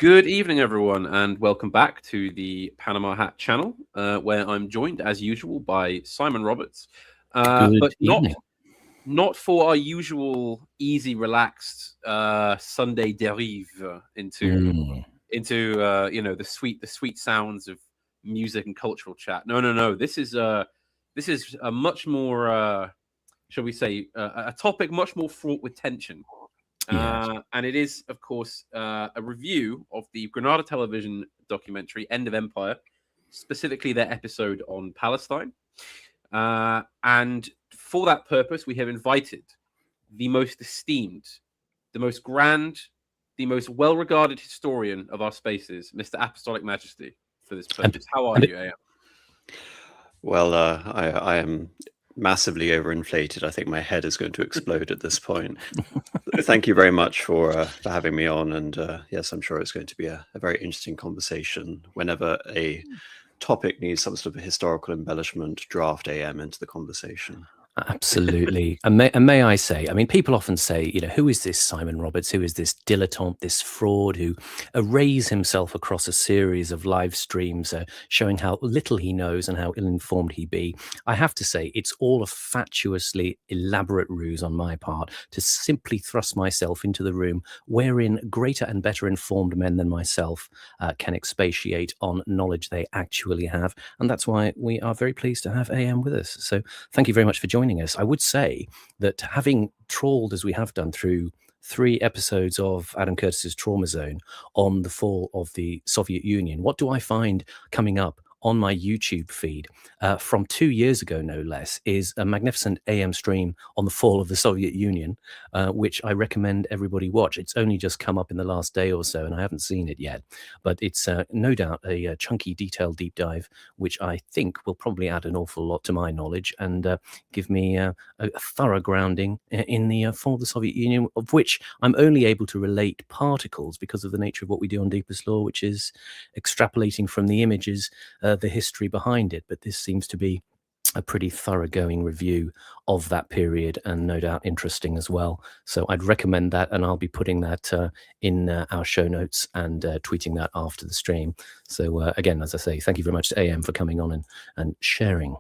Good evening, everyone, and welcome back to the Panama Hat channel, where I'm joined, as usual, by Simon Roberts, Good but evening. not for our usual easy, relaxed Sunday derive into the sweet sounds of music and cultural chat. No. This is a much more, shall we say, a topic much more fraught with tension. Yes. And it is, of course, a review of the Granada Television documentary End of Empire, specifically their episode on Palestine. And for that purpose, we have invited the most esteemed, the most grand, the most well-regarded historian of our spaces, Mr. Apostolic Majesty, for this purpose. How are you, AM? Well, I am massively overinflated. I think my head is going to explode at this point. Thank you very much for having me on. And yes, I'm sure it's going to be a very interesting conversation. Whenever a topic needs some sort of a historical embellishment, draft AM into the conversation. Absolutely. And may I say, I mean, people often say, who is this Simon Roberts? Who is this dilettante, this fraud who arrays himself across a series of live streams showing how little he knows and how ill-informed he be? I have to say, it's all a fatuously elaborate ruse on my part to simply thrust myself into the room wherein greater and better informed men than myself can expatiate on knowledge they actually have. And that's why we are very pleased to have AM with us. So thank you very much for joining us. I would say that having trawled as we have done through 3 episodes of Adam Curtis's Trauma Zone on the fall of the Soviet Union, what do I find coming up on my YouTube feed from 2 years ago, no less, is a magnificent AM stream on the fall of the Soviet Union, which I recommend everybody watch. It's only just come up in the last day or so, and I haven't seen it yet. But it's no doubt a chunky, detailed deep dive, which I think will probably add an awful lot to my knowledge and give me a thorough grounding in the fall of the Soviet Union, of which I'm only able to relate particles because of the nature of what we do on Deepest Law, which is extrapolating from the images the history behind it. But this seems to be a pretty thoroughgoing review of that period, and no doubt interesting as well. So I'd recommend that, and I'll be putting that in our show notes and tweeting that after the stream. So again, as I say, thank you very much to AM for coming on and sharing.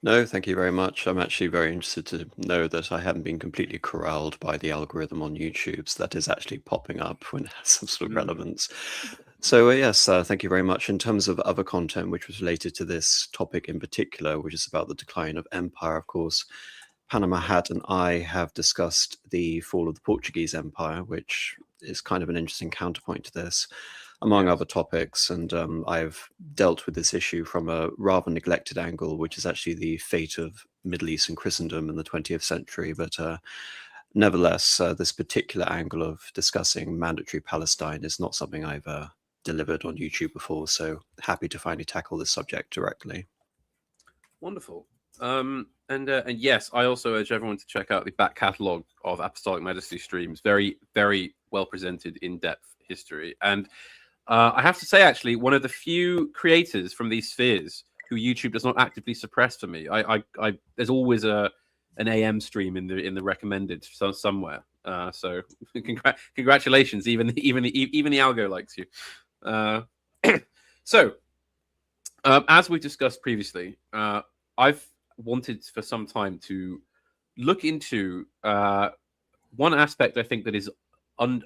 No, thank you very much. I'm actually very interested to know that I haven't been completely corralled by the algorithm on YouTube, so that is actually popping up when it has some sort of relevance. So yes, thank you very much. In terms of other content which was related to this topic in particular, which is about the decline of empire, of course, Panama Hat and I have discussed the fall of the Portuguese Empire, which is kind of an interesting counterpoint to this, among other topics. And I've dealt with this issue from a rather neglected angle, which is actually the fate of Middle Eastern Christendom in the 20th century. But nevertheless, this particular angle of discussing mandatory Palestine is not something I've delivered on YouTube before. So happy to finally tackle this subject directly. Wonderful. And yes, I also urge everyone to check out the back catalogue of Apostolic Majesty streams. Very, very well presented, in-depth history. And I have to say, actually, one of the few creators from these spheres who YouTube does not actively suppress for me. There's always an AM stream in the recommended somewhere. So congratulations, even the algo likes you. So as we discussed previously, I've wanted for some time to look into one aspect I think that is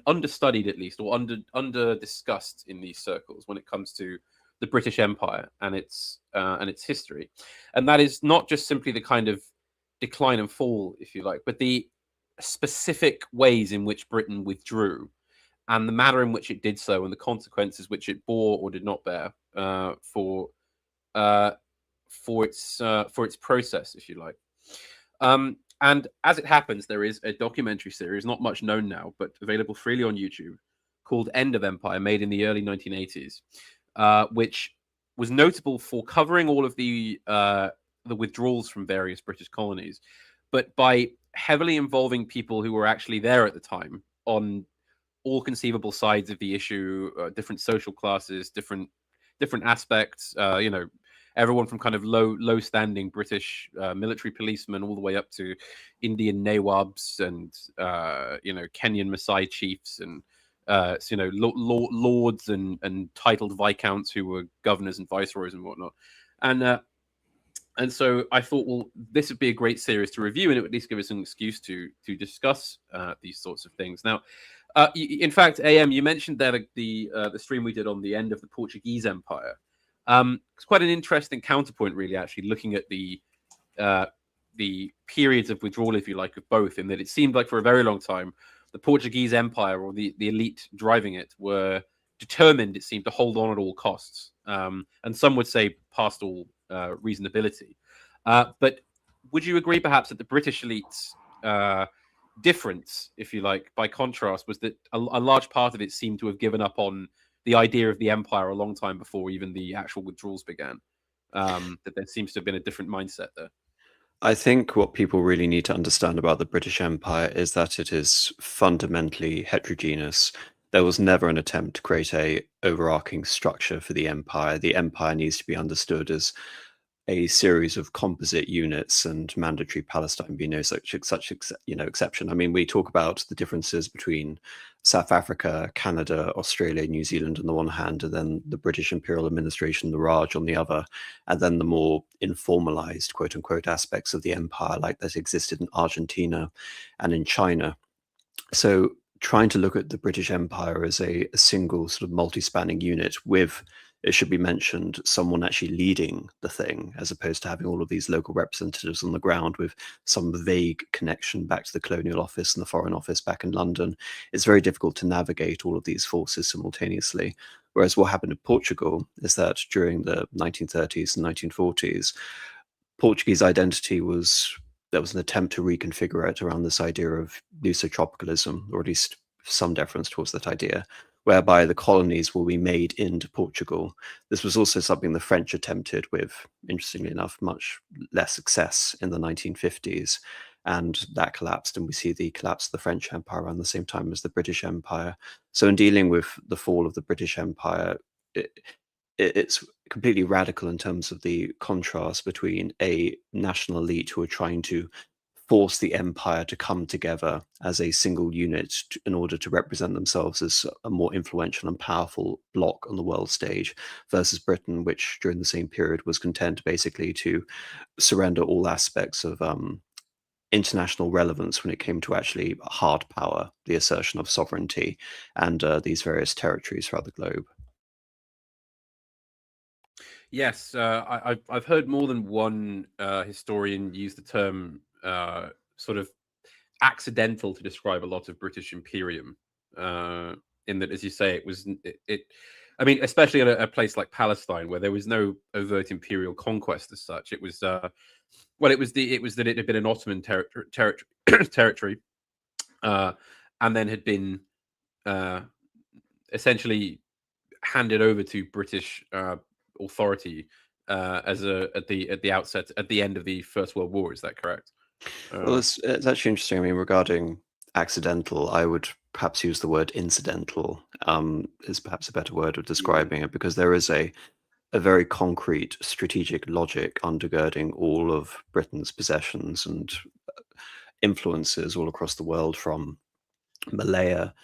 understudied, at least, or under discussed in these circles when it comes to the British Empire and its history, and that is not just simply the kind of decline and fall, if you like, but the specific ways in which Britain withdrew, and the manner in which it did so, and the consequences which it bore or did not bear for its process, if you like. And as it happens, there is a documentary series, not much known now, but available freely on YouTube, called End of Empire, made in the early 1980s, which was notable for covering all of the withdrawals from various British colonies, but by heavily involving people who were actually there at the time on all conceivable sides of the issue, different social classes, different aspects, everyone from kind of low-standing British military policemen all the way up to Indian Nawabs and Kenyan Maasai chiefs and lords and titled viscounts who were governors and viceroys and whatnot. And so I thought, well, this would be a great series to review, and it would at least give us an excuse to discuss these sorts of things. Now, in fact, AM, you mentioned there the stream we did on the end of the Portuguese Empire. It's quite an interesting counterpoint, really, actually, looking at the periods of withdrawal, if you like, of both, in that it seemed like for a very long time, the Portuguese Empire, or the elite driving it, were determined, it seemed, to hold on at all costs. And some would say past all reasonability. But would you agree, perhaps, that the British elite's difference, if you like, by contrast, was that a large part of it seemed to have given up on the idea of the empire a long time before even the actual withdrawals began? That there seems to have been a different mindset there. I think what people really need to understand about the British Empire is that it is fundamentally heterogeneous. There was never an attempt to create a overarching structure for the empire. The empire needs to be understood as a series of composite units, and mandatory Palestine being no such exception. I mean, we talk about the differences between South Africa, Canada, Australia, New Zealand on the one hand, and then the British Imperial Administration, the Raj, on the other, and then the more informalized, quote unquote, aspects of the empire, like that existed in Argentina and in China. So trying to look at the British Empire as a single sort of multi-spanning unit with, it should be mentioned, someone actually leading the thing, as opposed to having all of these local representatives on the ground with some vague connection back to the Colonial Office and the Foreign Office back in London. It's very difficult to navigate all of these forces simultaneously. Whereas what happened in Portugal is that during the 1930s and 1940s, Portuguese identity was, there was an attempt to reconfigure it around this idea of luso-tropicalism, or at least some deference towards that idea, whereby the colonies will be made into Portugal. This was also something the French attempted with, interestingly enough, much less success in the 1950s. And that collapsed, and we see the collapse of the French Empire around the same time as the British Empire. So in dealing with the fall of the British Empire, it's completely radical in terms of the contrast between a national elite who are trying to force the empire to come together as a single unit in order to represent themselves as a more influential and powerful bloc on the world stage, versus Britain, which during the same period was content basically to surrender all aspects of international relevance when it came to actually hard power, the assertion of sovereignty, and these various territories throughout the globe. Yes, I've heard more than one historian use the term sort of accidental to describe a lot of British imperium. In that, as you say, it was I mean, especially at a place like Palestine, where there was no overt imperial conquest as such. It was well, it was that it had been an Ottoman territory, and then had been essentially handed over to British authority at the outset, at the end of the First World War. Is that correct? Well, it's actually interesting. I mean, regarding accidental, I would perhaps use the word incidental, is perhaps a better word of describing it, because there is a very concrete strategic logic undergirding all of Britain's possessions and influences all across the world, from Malaya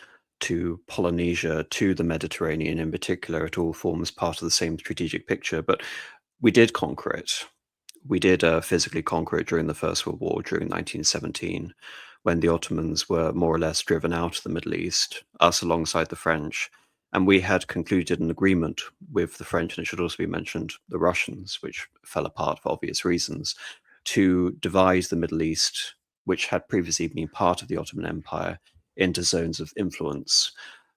to Polynesia to the Mediterranean in particular. It all forms part of the same strategic picture. But we did conquer it. We did physically conquer it during the First World War, during 1917, when the Ottomans were more or less driven out of the Middle East, us alongside the French. And we had concluded an agreement with the French, and it should also be mentioned, the Russians, which fell apart for obvious reasons, to divide the Middle East, which had previously been part of the Ottoman Empire, into zones of influence.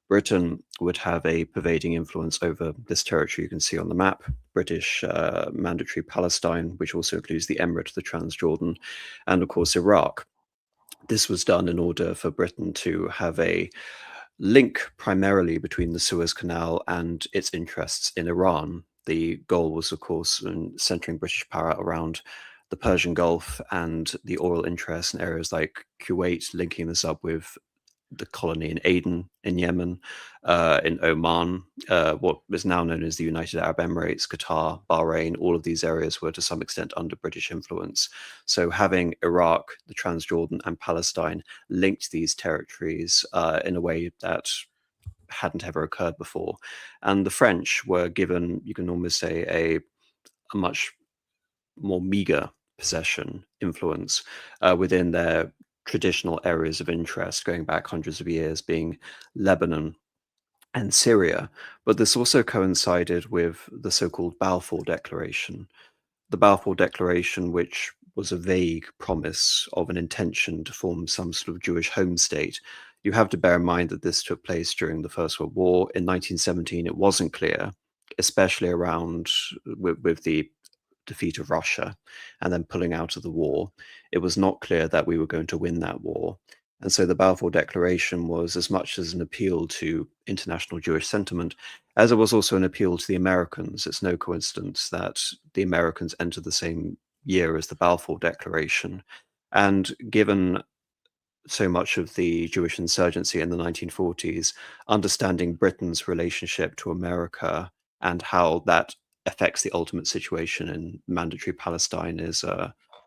Britain would have a pervading influence over this territory you can see on the map, British Mandatory Palestine, which also includes the Emirate, the Transjordan, and of course Iraq. This was done in order for Britain to have a link primarily between the Suez Canal and its interests in Iran. The goal was, of course, in centering British power around the Persian Gulf and the oil interests in areas like Kuwait, linking this up with the colony in Aden, in Yemen, in Oman, what is now known as the United Arab Emirates, Qatar, Bahrain. All of these areas were to some extent under British influence. So having Iraq, the Transjordan, and Palestine linked these territories in a way that hadn't ever occurred before. And the French were given, you can almost say, a much more meager possession influence within their traditional areas of interest, going back hundreds of years, being Lebanon and Syria. But this also coincided with the so-called Balfour Declaration. The Balfour Declaration, which was a vague promise of an intention to form some sort of Jewish home state. You have to bear in mind that this took place during the First World War. In 1917, it wasn't clear, especially around with the defeat of Russia and then pulling out of the war. It was not clear that we were going to win that war. And so the Balfour Declaration was as much as an appeal to international Jewish sentiment as it was also an appeal to the Americans. It's no coincidence that the Americans entered the same year as the Balfour Declaration. And given so much of the Jewish insurgency in the 1940s, understanding Britain's relationship to America and how that affects the ultimate situation in mandatory Palestine is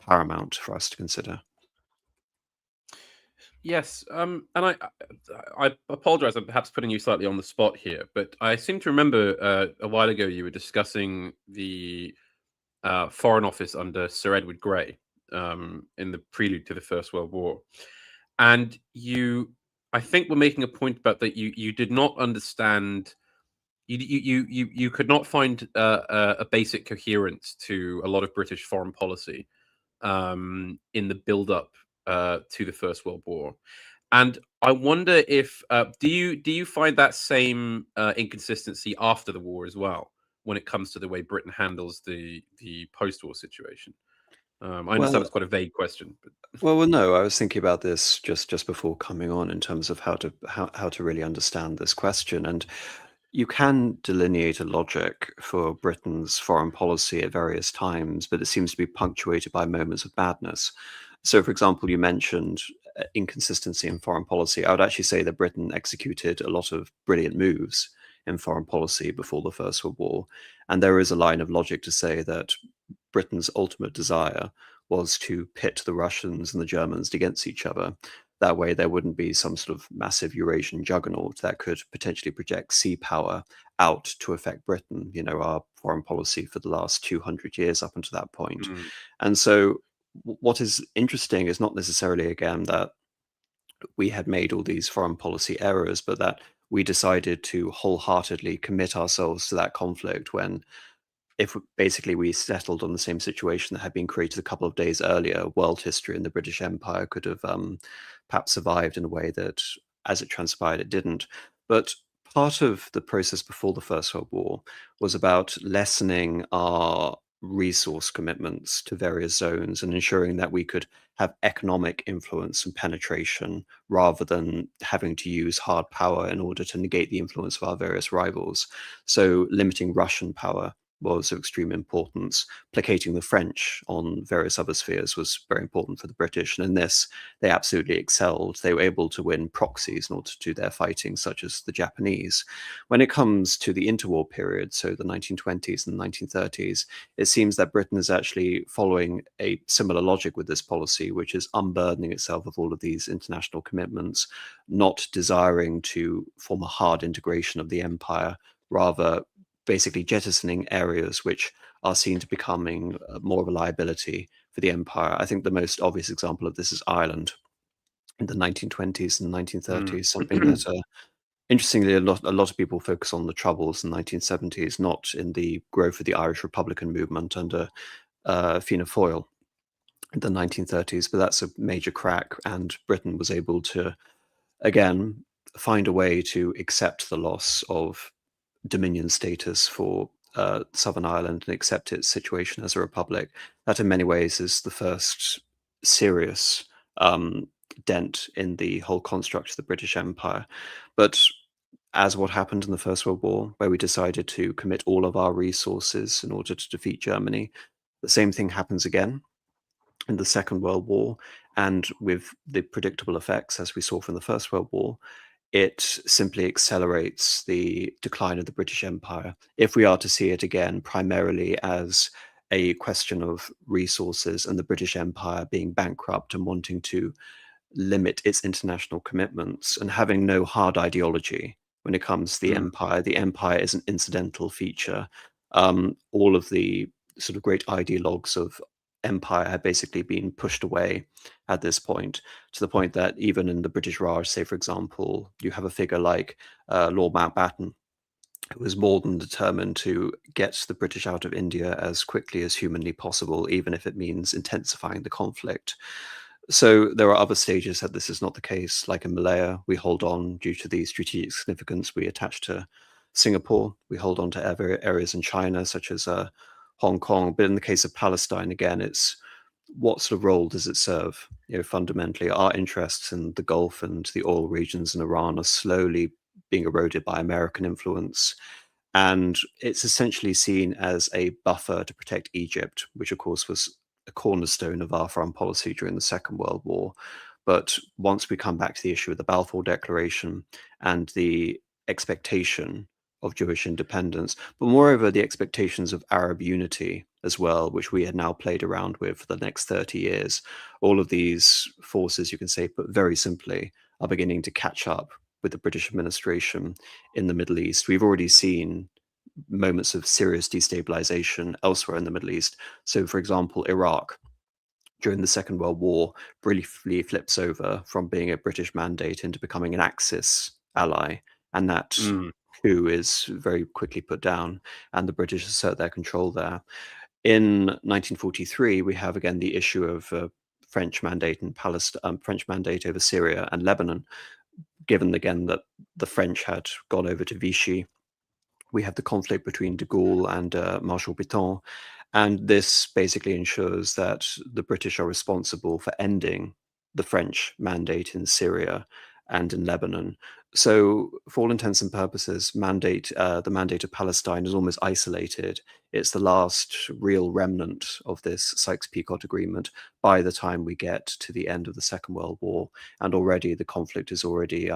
paramount for us to consider. Yes, and I apologize. I'm perhaps putting you slightly on the spot here, but I seem to remember a while ago you were discussing the Foreign Office under Sir Edward Grey in the prelude to the First World War, and I think, were making a point about that you did not understand. You could not find a basic coherence to a lot of British foreign policy in the build-up to the First World War, and I wonder if do you find that same inconsistency after the war as well when it comes to the way Britain handles the post-war situation? I understand Well, it's quite a vague question, but well, no. I was thinking about this just before coming on in terms of how to really understand this question, and you can delineate a logic for Britain's foreign policy at various times, but it seems to be punctuated by moments of madness. So, for example, you mentioned inconsistency in foreign policy. I would actually say that Britain executed a lot of brilliant moves in foreign policy before the First World War, and there is a line of logic to say that Britain's ultimate desire was to pit the Russians and the Germans against each other. That way, there wouldn't be some sort of massive Eurasian juggernaut that could potentially project sea power out to affect Britain, our foreign policy for the last 200 years up until that point. mm, And so, what is interesting is not necessarily, again, that we had made all these foreign policy errors, but that we decided to wholeheartedly commit ourselves to that conflict when if basically we settled on the same situation that had been created a couple of days earlier, world history and the British Empire could have perhaps survived in a way that, as it transpired, it didn't. But part of the process before the First World War was about lessening our resource commitments to various zones and ensuring that we could have economic influence and penetration rather than having to use hard power in order to negate the influence of our various rivals. So limiting Russian power was of extreme importance. Placating the French on various other spheres was very important for the British. And in this, they absolutely excelled. They were able to win proxies in order to do their fighting, such as the Japanese. When it comes to the interwar period, so the 1920s and 1930s, it seems that Britain is actually following a similar logic with this policy, which is unburdening itself of all of these international commitments, not desiring to form a hard integration of the empire, rather basically jettisoning areas which are seen to becoming more of a liability for the empire. I think the most obvious example of this is Ireland in the 1920s and 1930s, something that interestingly a lot of people focus on the Troubles in the 1970s, not in the growth of the Irish Republican movement under Fianna Fáil in the 1930s, but that's a major crack, and Britain was able to again find a way to accept the loss of dominion status for Southern Ireland and accept its situation as a republic. That in many ways is the first serious dent in the whole construct of the British Empire. But as what happened in the First World War, where we decided to commit all of our resources in order to defeat Germany, the same thing happens again in the Second World War, and with the predictable effects as we saw from the First World War, it simply accelerates the decline of the British Empire. If we are to see it again primarily as a question of resources and the British Empire being bankrupt and wanting to limit its international commitments and having no hard ideology when it comes to the Mm. empire. The empire is an incidental feature. All of the sort of great ideologues of empire had basically been pushed away at this point, to the point that even in the British Raj, say for example, you have a figure like Lord Mountbatten, who was more than determined to get the British out of India as quickly as humanly possible, even if it means intensifying the conflict. So there are other stages that this is not the case, like in Malaya, we hold on due to the strategic significance we attach to Singapore. We hold on to other areas in China, such as Hong Kong. But in the case of Palestine, again, it's what sort of role does it serve? Fundamentally, our interests in the Gulf and the oil regions in Iran are slowly being eroded by American influence. And it's essentially seen as a buffer to protect Egypt, which of course was a cornerstone of our foreign policy during the Second World War. But once we come back to the issue of the Balfour Declaration and the expectation of Jewish independence, but moreover, the expectations of Arab unity as well, which we had now played around with for the next 30 years, all of these forces, you can say, put very simply, are beginning to catch up with the British administration in the Middle East. We've already seen moments of serious destabilization elsewhere in the Middle East. So, for example, Iraq during the Second World War briefly flips over from being a British mandate into becoming an Axis ally, and that coup is very quickly put down, and the British assert their control there. In 1943, we have again the issue of French mandate in Palestine, French mandate over Syria and Lebanon, given again that the French had gone over to Vichy. We have the conflict between de Gaulle and Marshal Pétain, and this basically ensures that the British are responsible for ending the French mandate in Syria and in Lebanon. So, for all intents and purposes, the mandate of Palestine is almost isolated. It's the last real remnant of this Sykes-Picot agreement by the time we get to the end of the Second World War, and already the conflict is already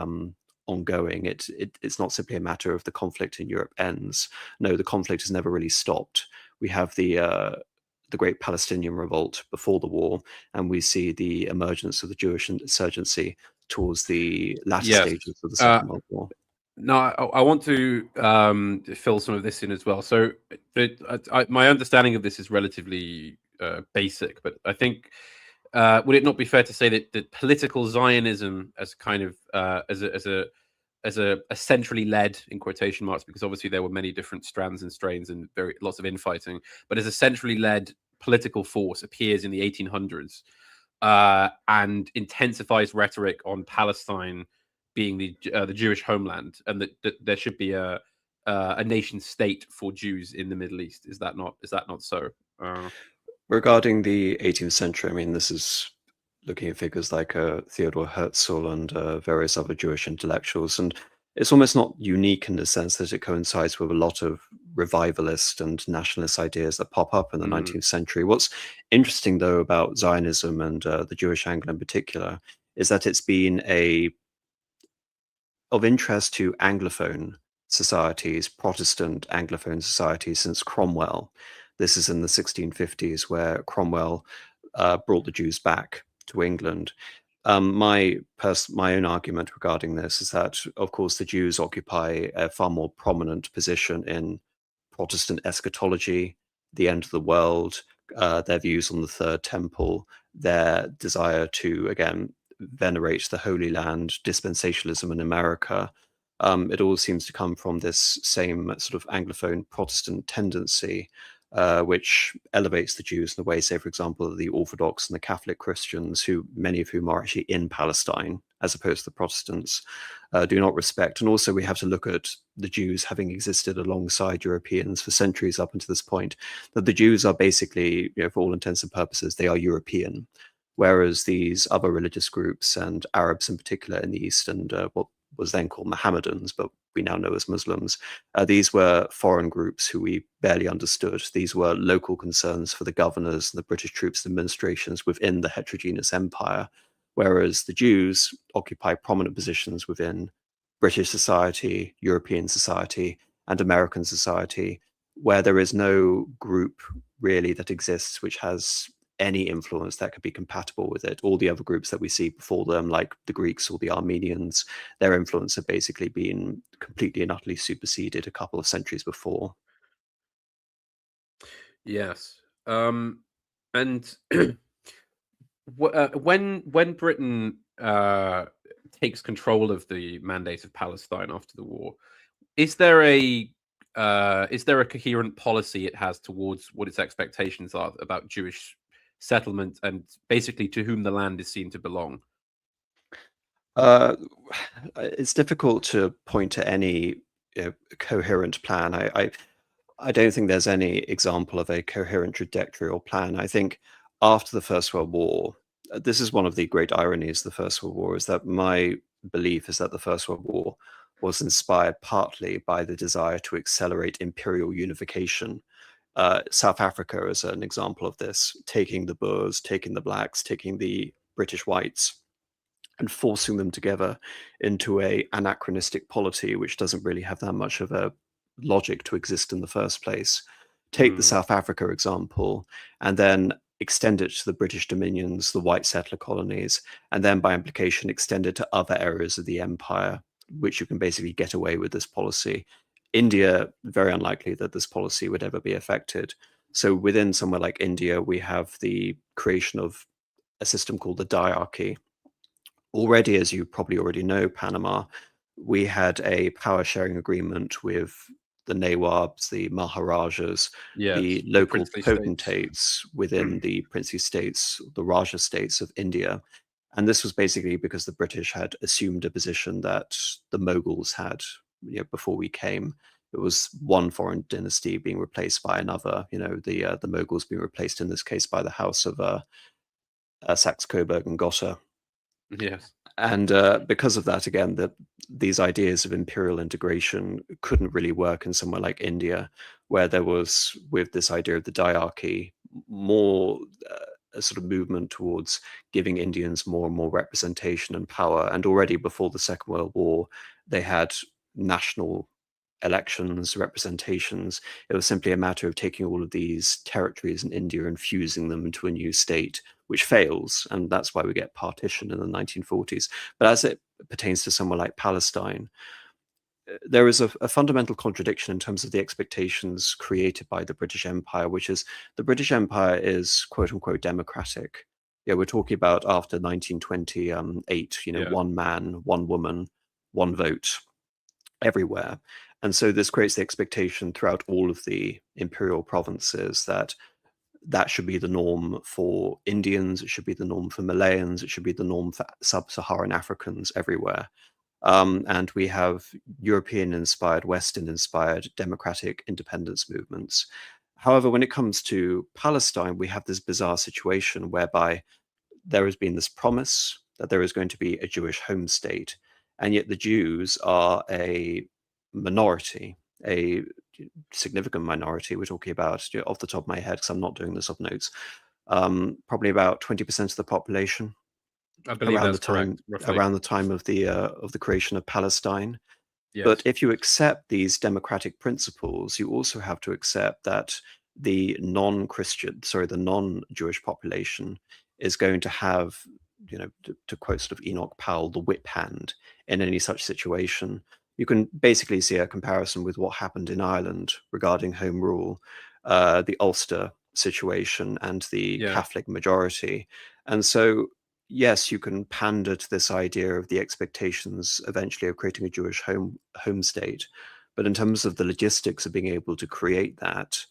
ongoing. It's not simply a matter of the conflict in Europe ends. No, the conflict has never really stopped. We have the Great Palestinian Revolt before the war, and we see the emergence of the Jewish insurgency towards the latter stages of the Second World War. No, I want to fill some of this in as well. So my understanding of this is relatively basic, but I think would it not be fair to say that political Zionism as kind of as a centrally led, in quotation marks, because obviously there were many different strands and strains and lots of infighting, but as a centrally led political force appears in the 1800s and intensifies rhetoric on Palestine being the Jewish homeland, and that there should be a nation state for Jews in the Middle East. Is that not so? Regarding the 18th century, I mean, this is looking at figures like Theodor Herzl and various other Jewish intellectuals, and it's almost not unique in the sense that it coincides with a lot of revivalist and nationalist ideas that pop up in the 19th century. What's interesting, though, about Zionism and the Jewish angle in particular is that it's been of interest to Anglophone societies, Protestant Anglophone societies, since Cromwell. This is in the 1650s, where Cromwell brought the Jews back to England. My own argument regarding this is that, of course, the Jews occupy a far more prominent position in Protestant eschatology, the end of the world, their views on the Third Temple, their desire to, again, venerate the Holy Land, dispensationalism in America. It all seems to come from this same sort of Anglophone Protestant tendency, which elevates the Jews in a way, say, for example, the Orthodox and the Catholic Christians, many of whom are actually in Palestine, as opposed to the Protestants, do not respect. And also we have to look at the Jews having existed alongside Europeans for centuries up until this point, that the Jews are basically, for all intents and purposes, they are European, whereas these other religious groups, and Arabs in particular in the East, and what was then called Mohammedans, but we now know as Muslims, these were foreign groups who we barely understood. These were local concerns for the governors and the British troops and administrations within the heterogeneous empire, whereas the Jews occupy prominent positions within British society, European society, and American society, where there is no group really that exists which has any influence that could be compatible with it. All the other groups that we see before them, like the Greeks or the Armenians, their influence had basically been completely and utterly superseded a couple of centuries before. Yes. And when Britain takes control of the mandate of Palestine after the war, is there a coherent policy it has towards what its expectations are about Jewish settlement and basically to whom the land is seen to belong? It's difficult to point to any coherent plan. I don't think there's any example of a coherent trajectory or plan. I think after the First World War, this is one of the great ironies of the First World War, is that my belief is that the First World War was inspired partly by the desire to accelerate imperial unification. South Africa is an example of this, taking the Boers, taking the blacks, taking the British whites, and forcing them together into a anachronistic polity, which doesn't really have that much of a logic to exist in the first place. Take the South Africa example, and then extend it to the British dominions, the white settler colonies, and then by implication extend it to other areas of the empire, which you can basically get away with this policy. India, very unlikely that this policy would ever be affected. So within somewhere like India, we have the creation of a system called the diarchy. Already, as you probably already know, Panama, we had a power sharing agreement with the Nawabs, the Maharajas, Yes, the the local princely states. potentates within the princely states, the Raja states of India. And this was basically because the British had assumed a position that the Mughals had, before we came. It was one foreign dynasty being replaced by another. The Mughals being replaced in this case by the house of Saxe-Coburg and Gotha. Yes. And because of that, again, these ideas of imperial integration couldn't really work in somewhere like India, where there was, with this idea of the diarchy, more a sort of movement towards giving Indians more and more representation and power. And already before the Second World War, they had national elections, representations. It was simply a matter of taking all of these territories in India and fusing them into a new state, which fails. And that's why we get partition in the 1940s. But as it pertains to somewhere like Palestine, there is a fundamental contradiction in terms of the expectations created by the British Empire, which is the British Empire is quote unquote democratic. Yeah, we're talking about after 1928, Yeah. one man, one woman, one vote everywhere. And so this creates the expectation throughout all of the imperial provinces that should be the norm for Indians, it should be the norm for Malayans, it should be the norm for sub-Saharan Africans everywhere. And we have European-inspired, Western-inspired democratic independence movements. However, when it comes to Palestine, we have this bizarre situation whereby there has been this promise that there is going to be a Jewish home state, and yet the Jews are a minority, a significant minority. We're talking about, off the top of my head, because I'm not doing this off notes, probably about 20% of the population. I believe around that's the time correct, roughly. around the time of the creation of Palestine. Yes. But if you accept these democratic principles, you also have to accept that the non-Jewish population is going to have, to quote sort of Enoch Powell, the whip hand in any such situation. You can basically see a comparison with what happened in Ireland regarding home rule, the Ulster situation and the Catholic majority. And so, yes, you can pander to this idea of the expectations eventually of creating a Jewish home state. But in terms of the logistics of being able to create that,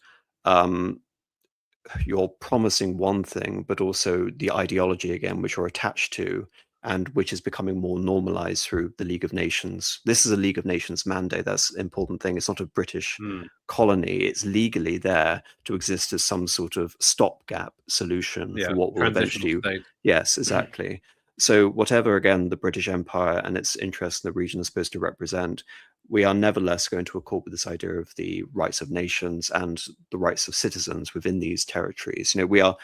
you're promising one thing, but also the ideology, again, which you're attached to, and which is becoming more normalized through the League of Nations. This is a League of Nations mandate. That's an important thing. It's not a British colony. It's legally there to exist as some sort of stopgap solution for what will eventually... state. Yes, exactly. So whatever, again, the British Empire and its interests in the region are supposed to represent, we are nevertheless going to accord with this idea of the rights of nations and the rights of citizens within these territories. We are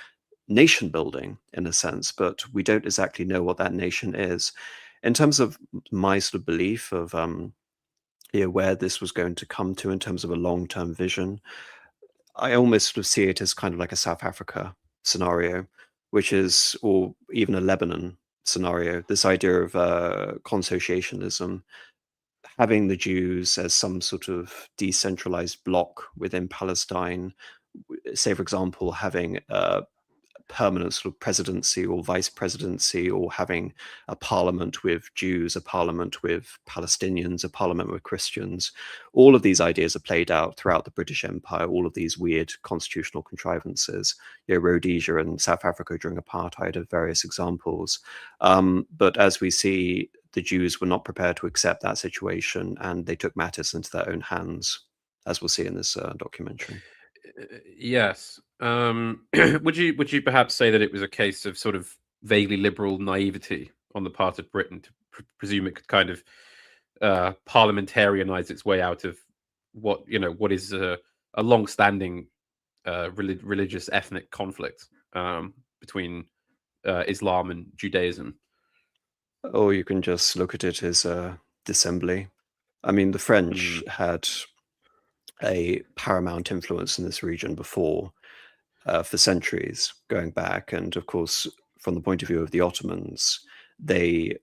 nation building in a sense, but we don't exactly know what that nation is. In terms of my sort of belief of where this was going to come to in terms of a long-term vision, I almost sort of see it as kind of like a South Africa scenario, which is, or even a Lebanon scenario, this idea of consociationism, having the Jews as some sort of decentralized bloc within Palestine, say, for example, having a permanent sort of presidency or vice presidency, or having a parliament with Jews, a parliament with Palestinians, a parliament with Christians. All of these ideas are played out throughout the British Empire, all of these weird constitutional contrivances. Rhodesia and South Africa during apartheid are various examples. But as we see, the Jews were not prepared to accept that situation, and they took matters into their own hands, as we'll see in this documentary. Yes. Would you perhaps say that it was a case of sort of vaguely liberal naivety on the part of Britain to presume it could kind of parliamentarianize its way out of what is a long-standing religious ethnic conflict between Islam and Judaism? Or you can just look at it as a dissembly. I mean, the French had a paramount influence in this region before, for centuries going back. And of course, from the point of view of the Ottomans, they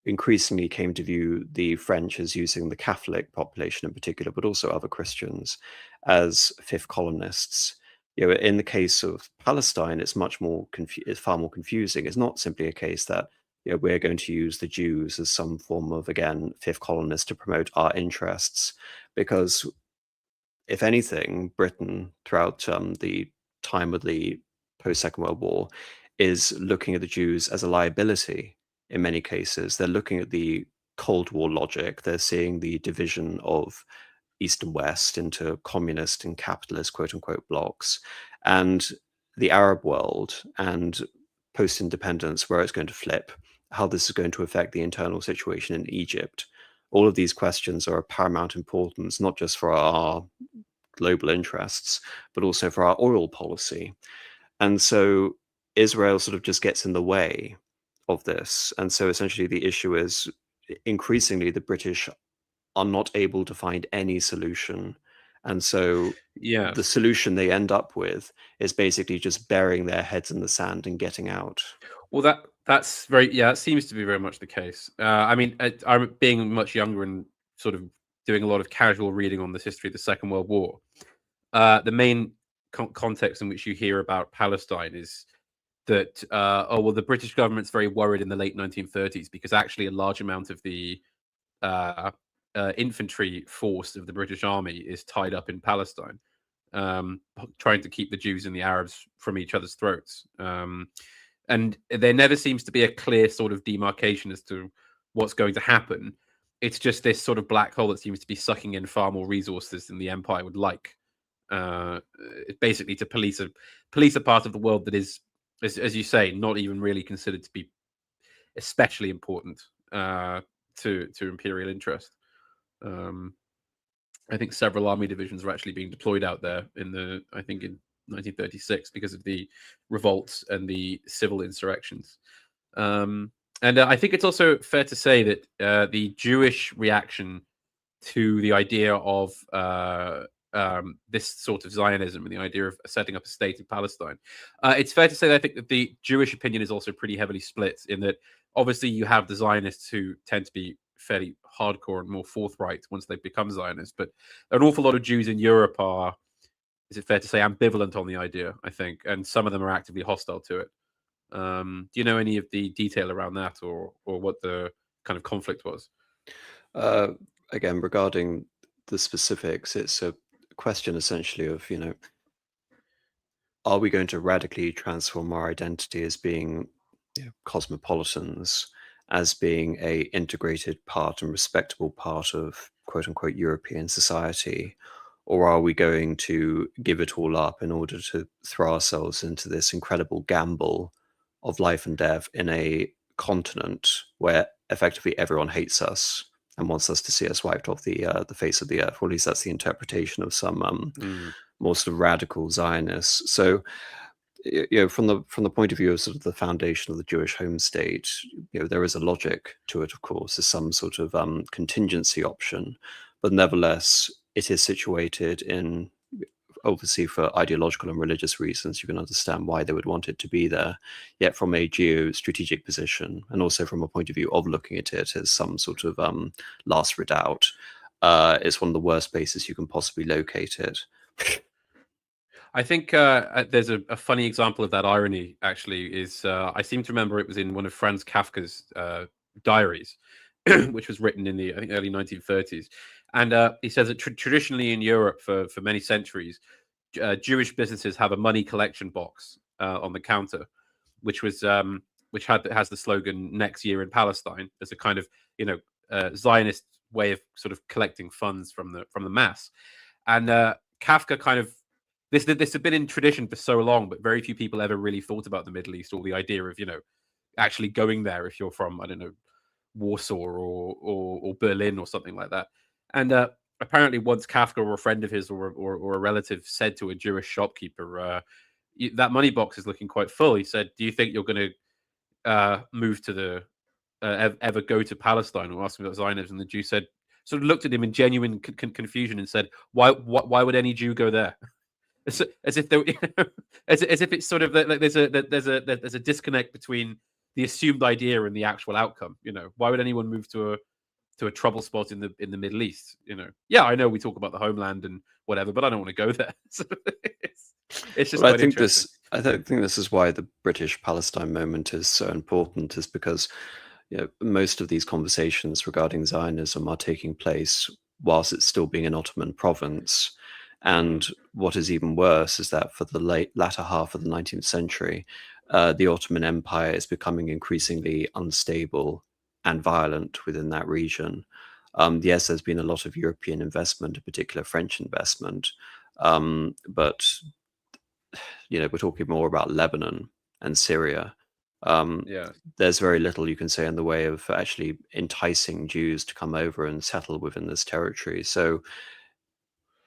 increasingly came to view the French as using the Catholic population in particular, but also other Christians, as fifth colonists. In the case of Palestine, it's it's far more confusing. It's not simply a case that we're going to use the Jews as some form of, again, fifth colonists to promote our interests, because if anything, Britain, throughout the time of the post-Second World War, is looking at the Jews as a liability in many cases. They're looking at the Cold War logic. They're seeing the division of East and West into communist and capitalist, quote-unquote, blocs, and the Arab world and post-independence, where it's going to flip, how this is going to affect the internal situation in Egypt. All of these questions are of paramount importance, not just for our global interests, but also for our oil policy. And so Israel sort of just gets in the way of this. And so essentially the issue is, increasingly the British are not able to find any solution. And so the solution they end up with is basically just burying their heads in the sand and getting out. Well, that's that seems to be very much the case. I mean, I'm being much younger and sort of doing a lot of casual reading on the history of the Second World War. The main context in which you hear about Palestine is that, the British government's very worried in the late 1930s because actually a large amount of the infantry force of the British Army is tied up in Palestine, trying to keep the Jews and the Arabs from each other's throats. And there never seems to be a clear sort of demarcation as to what's going to happen. It's just this sort of black hole that seems to be sucking in far more resources than the empire would like. Basically, to police a part of the world that is, as you say, not even really considered to be especially important to imperial interest. I think several army divisions were actually being deployed out there in 1936 because of the revolts and the civil insurrections. And I think it's also fair to say that the Jewish reaction to the idea of this sort of Zionism and the idea of setting up a state in Palestine, it's fair to say that I think that the Jewish opinion is also pretty heavily split, in that obviously you have the Zionists who tend to be fairly hardcore and more forthright once they become Zionists, but an awful lot of Jews in Europe are, is it fair to say, ambivalent on the idea, I think, and some of them are actively hostile to it. Do you know any of the detail around that, or what the kind of conflict was? Again, regarding the specifics, it's a question essentially of, are we going to radically transform our identity as being cosmopolitans, as being a integrated part and respectable part of quote unquote European society? Or are we going to give it all up in order to throw ourselves into this incredible gamble of life and death in a continent where effectively everyone hates us and wants us to see us wiped off the face of the earth? Or at least that's the interpretation of some more sort of radical Zionists. So, from the point of view of sort of the foundation of the Jewish home state, there is a logic to it, of course, as some sort of contingency option, but nevertheless, it is situated in obviously for ideological and religious reasons, you can understand why they would want it to be there. Yet from a geostrategic position, and also from a point of view of looking at it as some sort of last redoubt, it's one of the worst places you can possibly locate it. I think there's a funny example of that irony, actually, is I seem to remember it was in one of Franz Kafka's diaries, which was written in the, I think, early 1930s. And he says that traditionally in Europe for many centuries, Jewish businesses have a money collection box on the counter, which was has the slogan "Next year in Palestine" as a kind of, Zionist way of sort of collecting funds from the mass. And Kafka kind of this had been in tradition for so long, but very few people ever really thought about the Middle East or the idea of actually going there if you're from, I don't know, Warsaw or Berlin or something like that. And apparently, once Kafka or a friend of his or a relative said to a Jewish shopkeeper, "That money box is looking quite full." He said, "Do you think you're going to move to the ever go to Palestine?" Or asked him about Zionism. And the Jew sort of looked at him in genuine confusion and said, "Why would any Jew go there?" As if as if it's sort of like there's a disconnect between the assumed idea and the actual outcome. Why would anyone move to a trouble spot in the Middle East? Yeah, I know we talk about the homeland and whatever, but I don't want to go there. So it's just. Well, quite interesting. I think this is why the British Palestine moment is so important, is because most of these conversations regarding Zionism are taking place whilst it's still being an Ottoman province. And what is even worse is that for the latter half of the 19th century, the Ottoman Empire is becoming increasingly unstable and violent within that region. Yes, there's been a lot of European investment, in particular French investment, but we're talking more about Lebanon and Syria. Yeah. There's very little you can say in the way of actually enticing Jews to come over and settle within this territory. So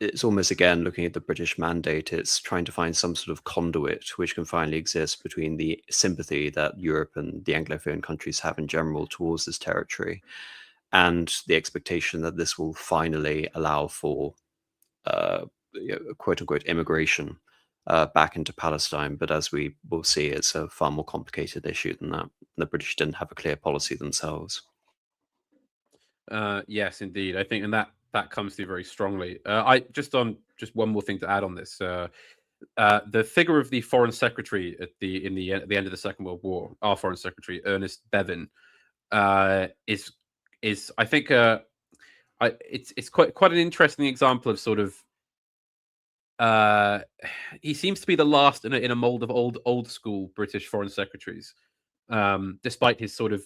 it's almost, again, looking at the British mandate, it's trying to find some sort of conduit which can finally exist between the sympathy that Europe and the Anglophone countries have in general towards this territory and the expectation that this will finally allow for quote unquote immigration back into Palestine. But as we will see, it's a far more complicated issue than that. The British didn't have a clear policy themselves. Yes, indeed. I think, and that comes through very strongly. I just one more thing to add on this. The figure of the foreign secretary at the end of the Second World War, our foreign secretary Ernest Bevin, is I think it's quite an interesting example of sort of. He seems to be the last in a mold of old school British foreign secretaries, despite his sort of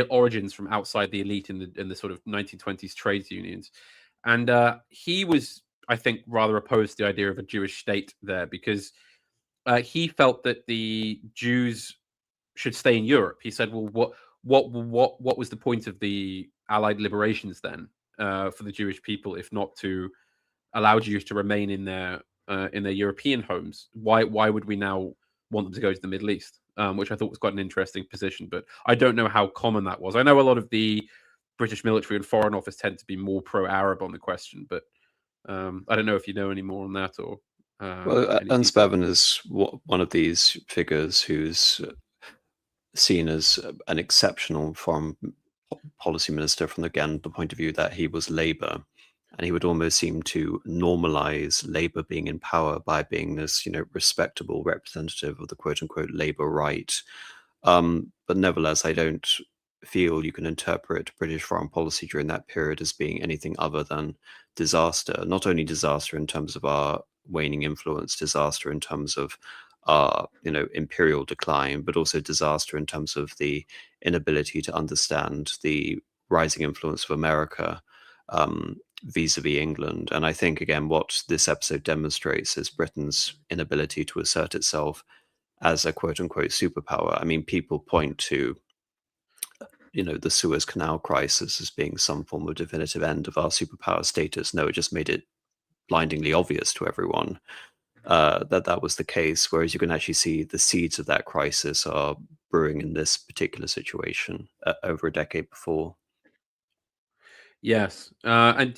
origins from outside the elite in the sort of 1920s trades unions. And he was, I think, rather opposed to the idea of a Jewish state there because he felt that the Jews should stay in Europe. He said, well, what was the point of the Allied liberations then for the Jewish people, if not to allow Jews to remain in their European homes? Why would we now want them to go to the Middle East? Which I thought was quite an interesting position, but I don't know how common that was. I know a lot of the British military and foreign office tend to be more pro-Arab on the question, but I don't know if you know any more on that or. Well, Ernst Bevin is one of these figures who's seen as an exceptional foreign policy minister from, again, the point of view that he was Labour. And he would almost seem to normalize Labour being in power by being this, respectable representative of the quote unquote Labour right. But nevertheless, I don't feel you can interpret British foreign policy during that period as being anything other than disaster. Not only disaster in terms of our waning influence, disaster in terms of our, imperial decline, but also disaster in terms of the inability to understand the rising influence of America vis-a-vis England. And I think, again, what this episode demonstrates is Britain's inability to assert itself as a quote-unquote superpower. I mean, people point to, the Suez Canal crisis as being some form of definitive end of our superpower status. No, it just made it blindingly obvious to everyone that was the case, whereas you can actually see the seeds of that crisis are brewing in this particular situation over a decade before. Yes, and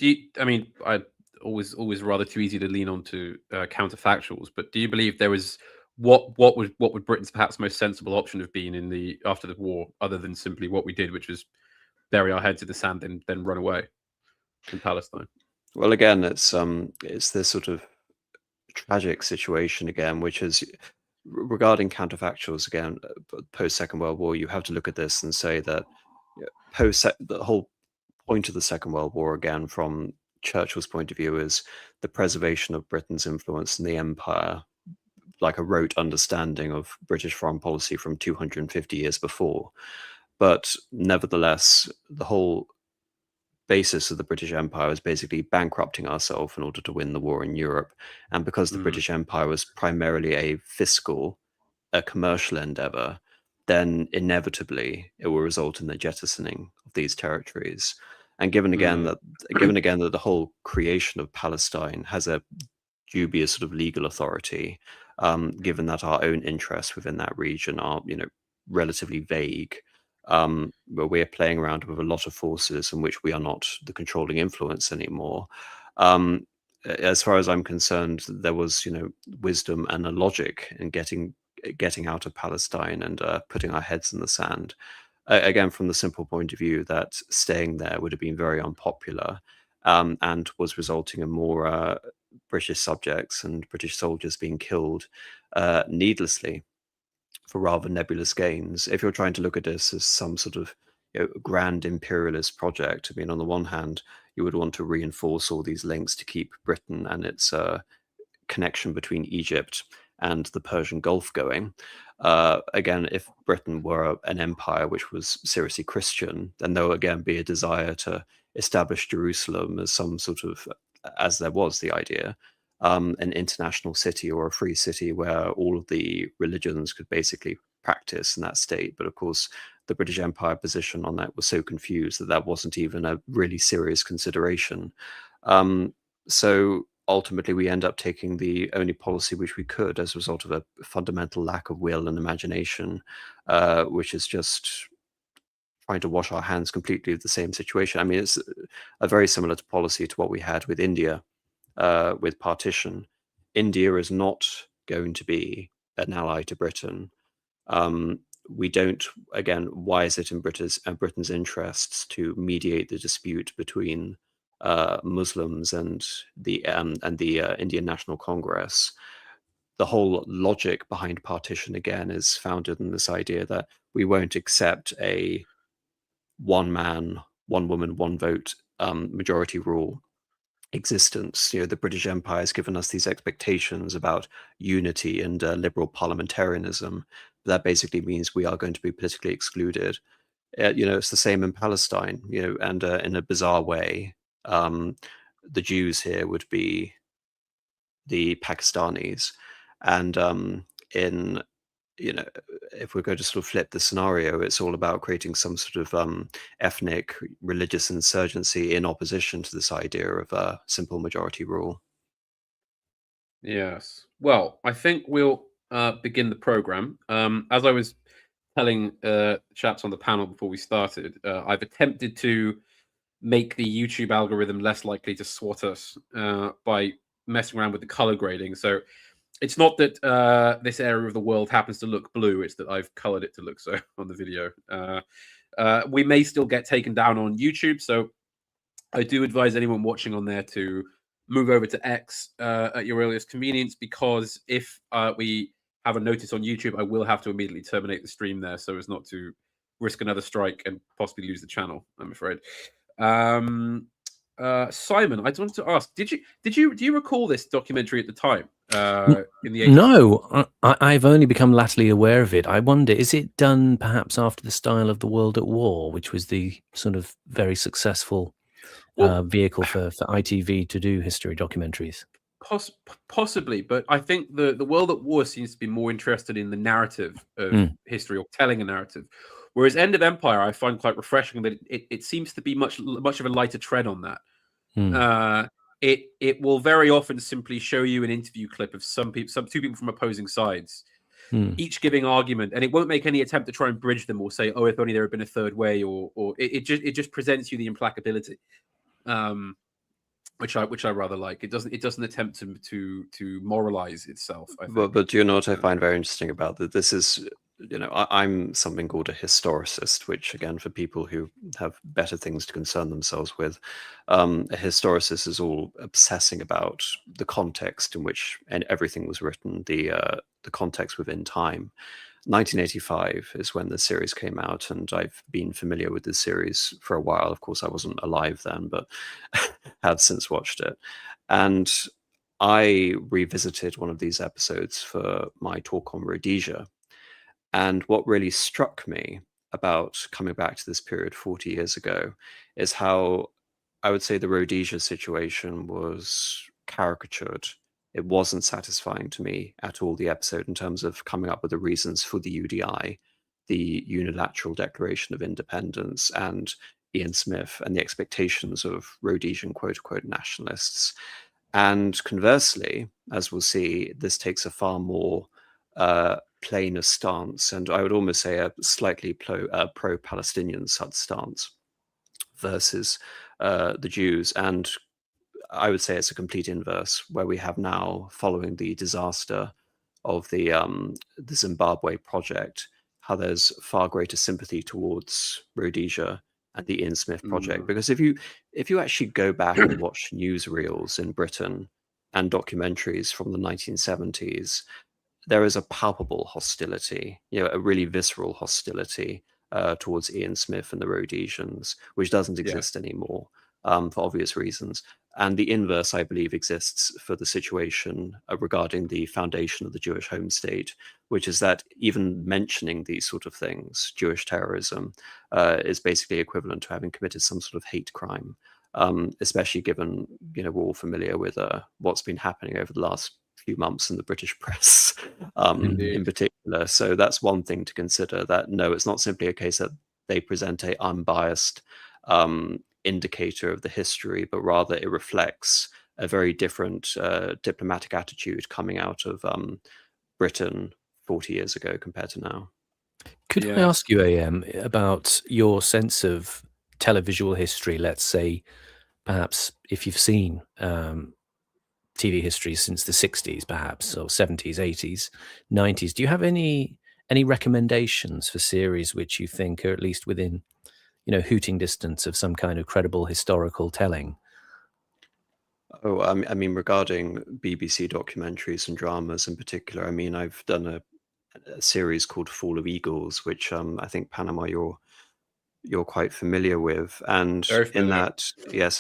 always rather too easy to lean on to counterfactuals. But do you believe there was what would Britain's perhaps most sensible option have been after the war, other than simply what we did, which was bury our heads in the sand and then run away in Palestine? Well, again, it's this sort of tragic situation again, which is regarding counterfactuals again, post Second World War. You have to look at this and say that the whole point of the Second World War, again, from Churchill's point of view, is the preservation of Britain's influence in the empire, like a rote understanding of British foreign policy from 250 years before. But nevertheless, the whole basis of the British Empire was basically bankrupting ourselves in order to win the war in Europe. And because the British Empire was primarily a commercial endeavor, then inevitably it will result in the jettisoning of these territories. And given again that the whole creation of Palestine has a dubious sort of legal authority, given that our own interests within that region are, relatively vague, where we're playing around with a lot of forces in which we are not the controlling influence anymore. As far as I'm concerned, there was, wisdom and a logic in getting out of Palestine and putting our heads in the sand. Again, from the simple point of view that staying there would have been very unpopular, and was resulting in more British subjects and British soldiers being killed needlessly for rather nebulous gains. If you're trying to look at this as some sort of grand imperialist project, I mean, on the one hand, you would want to reinforce all these links to keep Britain and its connection between Egypt and the Persian Gulf going. Again, if Britain were an empire which was seriously Christian, then there would again be a desire to establish Jerusalem as some sort of, as there was the idea, an international city or a free city where all of the religions could basically practice in that state. But of course, the British Empire position on that was so confused that wasn't even a really serious consideration. So ultimately, we end up taking the only policy which we could as a result of a fundamental lack of will and imagination, which is just trying to wash our hands completely of the same situation. I mean, it's a very similar policy to what we had with India, with partition. India is not going to be an ally to Britain. We don't, again, why is it in Britain's interests to mediate the dispute between Muslims and the Indian National Congress? The whole logic behind partition, again, is founded in this idea that we won't accept a one man, one woman, one vote majority rule existence. The British Empire has given us these expectations about unity and liberal parliamentarism. That basically means we are going to be politically excluded. It's the same in Palestine, and in a bizarre way, the Jews here would be the Pakistanis. And if we're going to sort of flip the scenario, it's all about creating some sort of ethnic, religious insurgency in opposition to this idea of a simple majority rule. Yes. Well, I think we'll begin the program. As I was telling chaps on the panel before we started, I've attempted to make the YouTube algorithm less likely to swat us by messing around with the color grading. So it's not that this area of the world happens to look blue, it's that I've colored it to look so on the video. We may still get taken down on YouTube, so I do advise anyone watching on there to move over to X at your earliest convenience, because if we have a notice on YouTube, I will have to immediately terminate the stream there so as not to risk another strike and possibly lose the channel, I'm afraid. Simon, I wanted to ask, do you recall this documentary at the time? In the 80s? No, I've only become latterly aware of it. I wonder, is it done perhaps after the style of The World at War, which was the sort of very successful vehicle for ITV to do history documentaries? Possibly, but I think the World at War seems to be more interested in the narrative of history, or telling a narrative. Whereas End of Empire, I find quite refreshing that it seems to be much of a lighter tread on that. It will very often simply show you an interview clip of two people from opposing sides, each giving argument, and it won't make any attempt to try and bridge them or say, "Oh, if only there had been a third way," or it just presents you the implacability. which I rather like. It doesn't attempt to moralize itself, I think. But do you know what I find very interesting about that? This is, I'm something called a historicist, which again, for people who have better things to concern themselves with, a historicist is all obsessing about the context in which everything was written, the context within time. 1985 is when the series came out, and I've been familiar with this series for a while. Of course, I wasn't alive then, but have since watched it. And I revisited one of these episodes for my talk on Rhodesia. And what really struck me about coming back to this period 40 years ago is how I would say the Rhodesia situation was caricatured. It wasn't satisfying to me at all, the episode, in terms of coming up with the reasons for the UDI, the Unilateral Declaration of Independence, and Ian Smith and the expectations of Rhodesian quote-unquote nationalists. And conversely, as we'll see, this takes a far more plainer stance, and I would almost say a slightly pro-Palestinian stance versus the Jews. And I would say it's a complete inverse, where we have now, following the disaster of the Zimbabwe project, how there's far greater sympathy towards Rhodesia and the Ian Smith project. Because if you actually go back and watch newsreels in Britain and documentaries from the 1970s, there is a palpable hostility, a really visceral hostility towards Ian Smith and the Rhodesians, which doesn't exist anymore for obvious reasons. And the inverse, I believe, exists for the situation regarding the foundation of the Jewish home state, which is that even mentioning these sort of things, Jewish terrorism, is basically equivalent to having committed some sort of hate crime, especially given, we're all familiar with what's been happening over the last few months in the British press in particular. So that's one thing to consider, that no, it's not simply a case that they present a unbiased indicator of the history, but rather it reflects a very different diplomatic attitude coming out of Britain 40 years ago compared to now. Could I ask you, AM, about your sense of televisual history? Let's say, perhaps, if you've seen TV history since the 60s, perhaps, or 70s, 80s, 90s, do you have any recommendations for series which you think are at least within hooting distance of some kind of credible historical telling? Oh, I mean, regarding BBC documentaries and dramas in particular, I mean, I've done a series called Fall of Eagles, which I think, Panama, you're quite familiar with. And in that,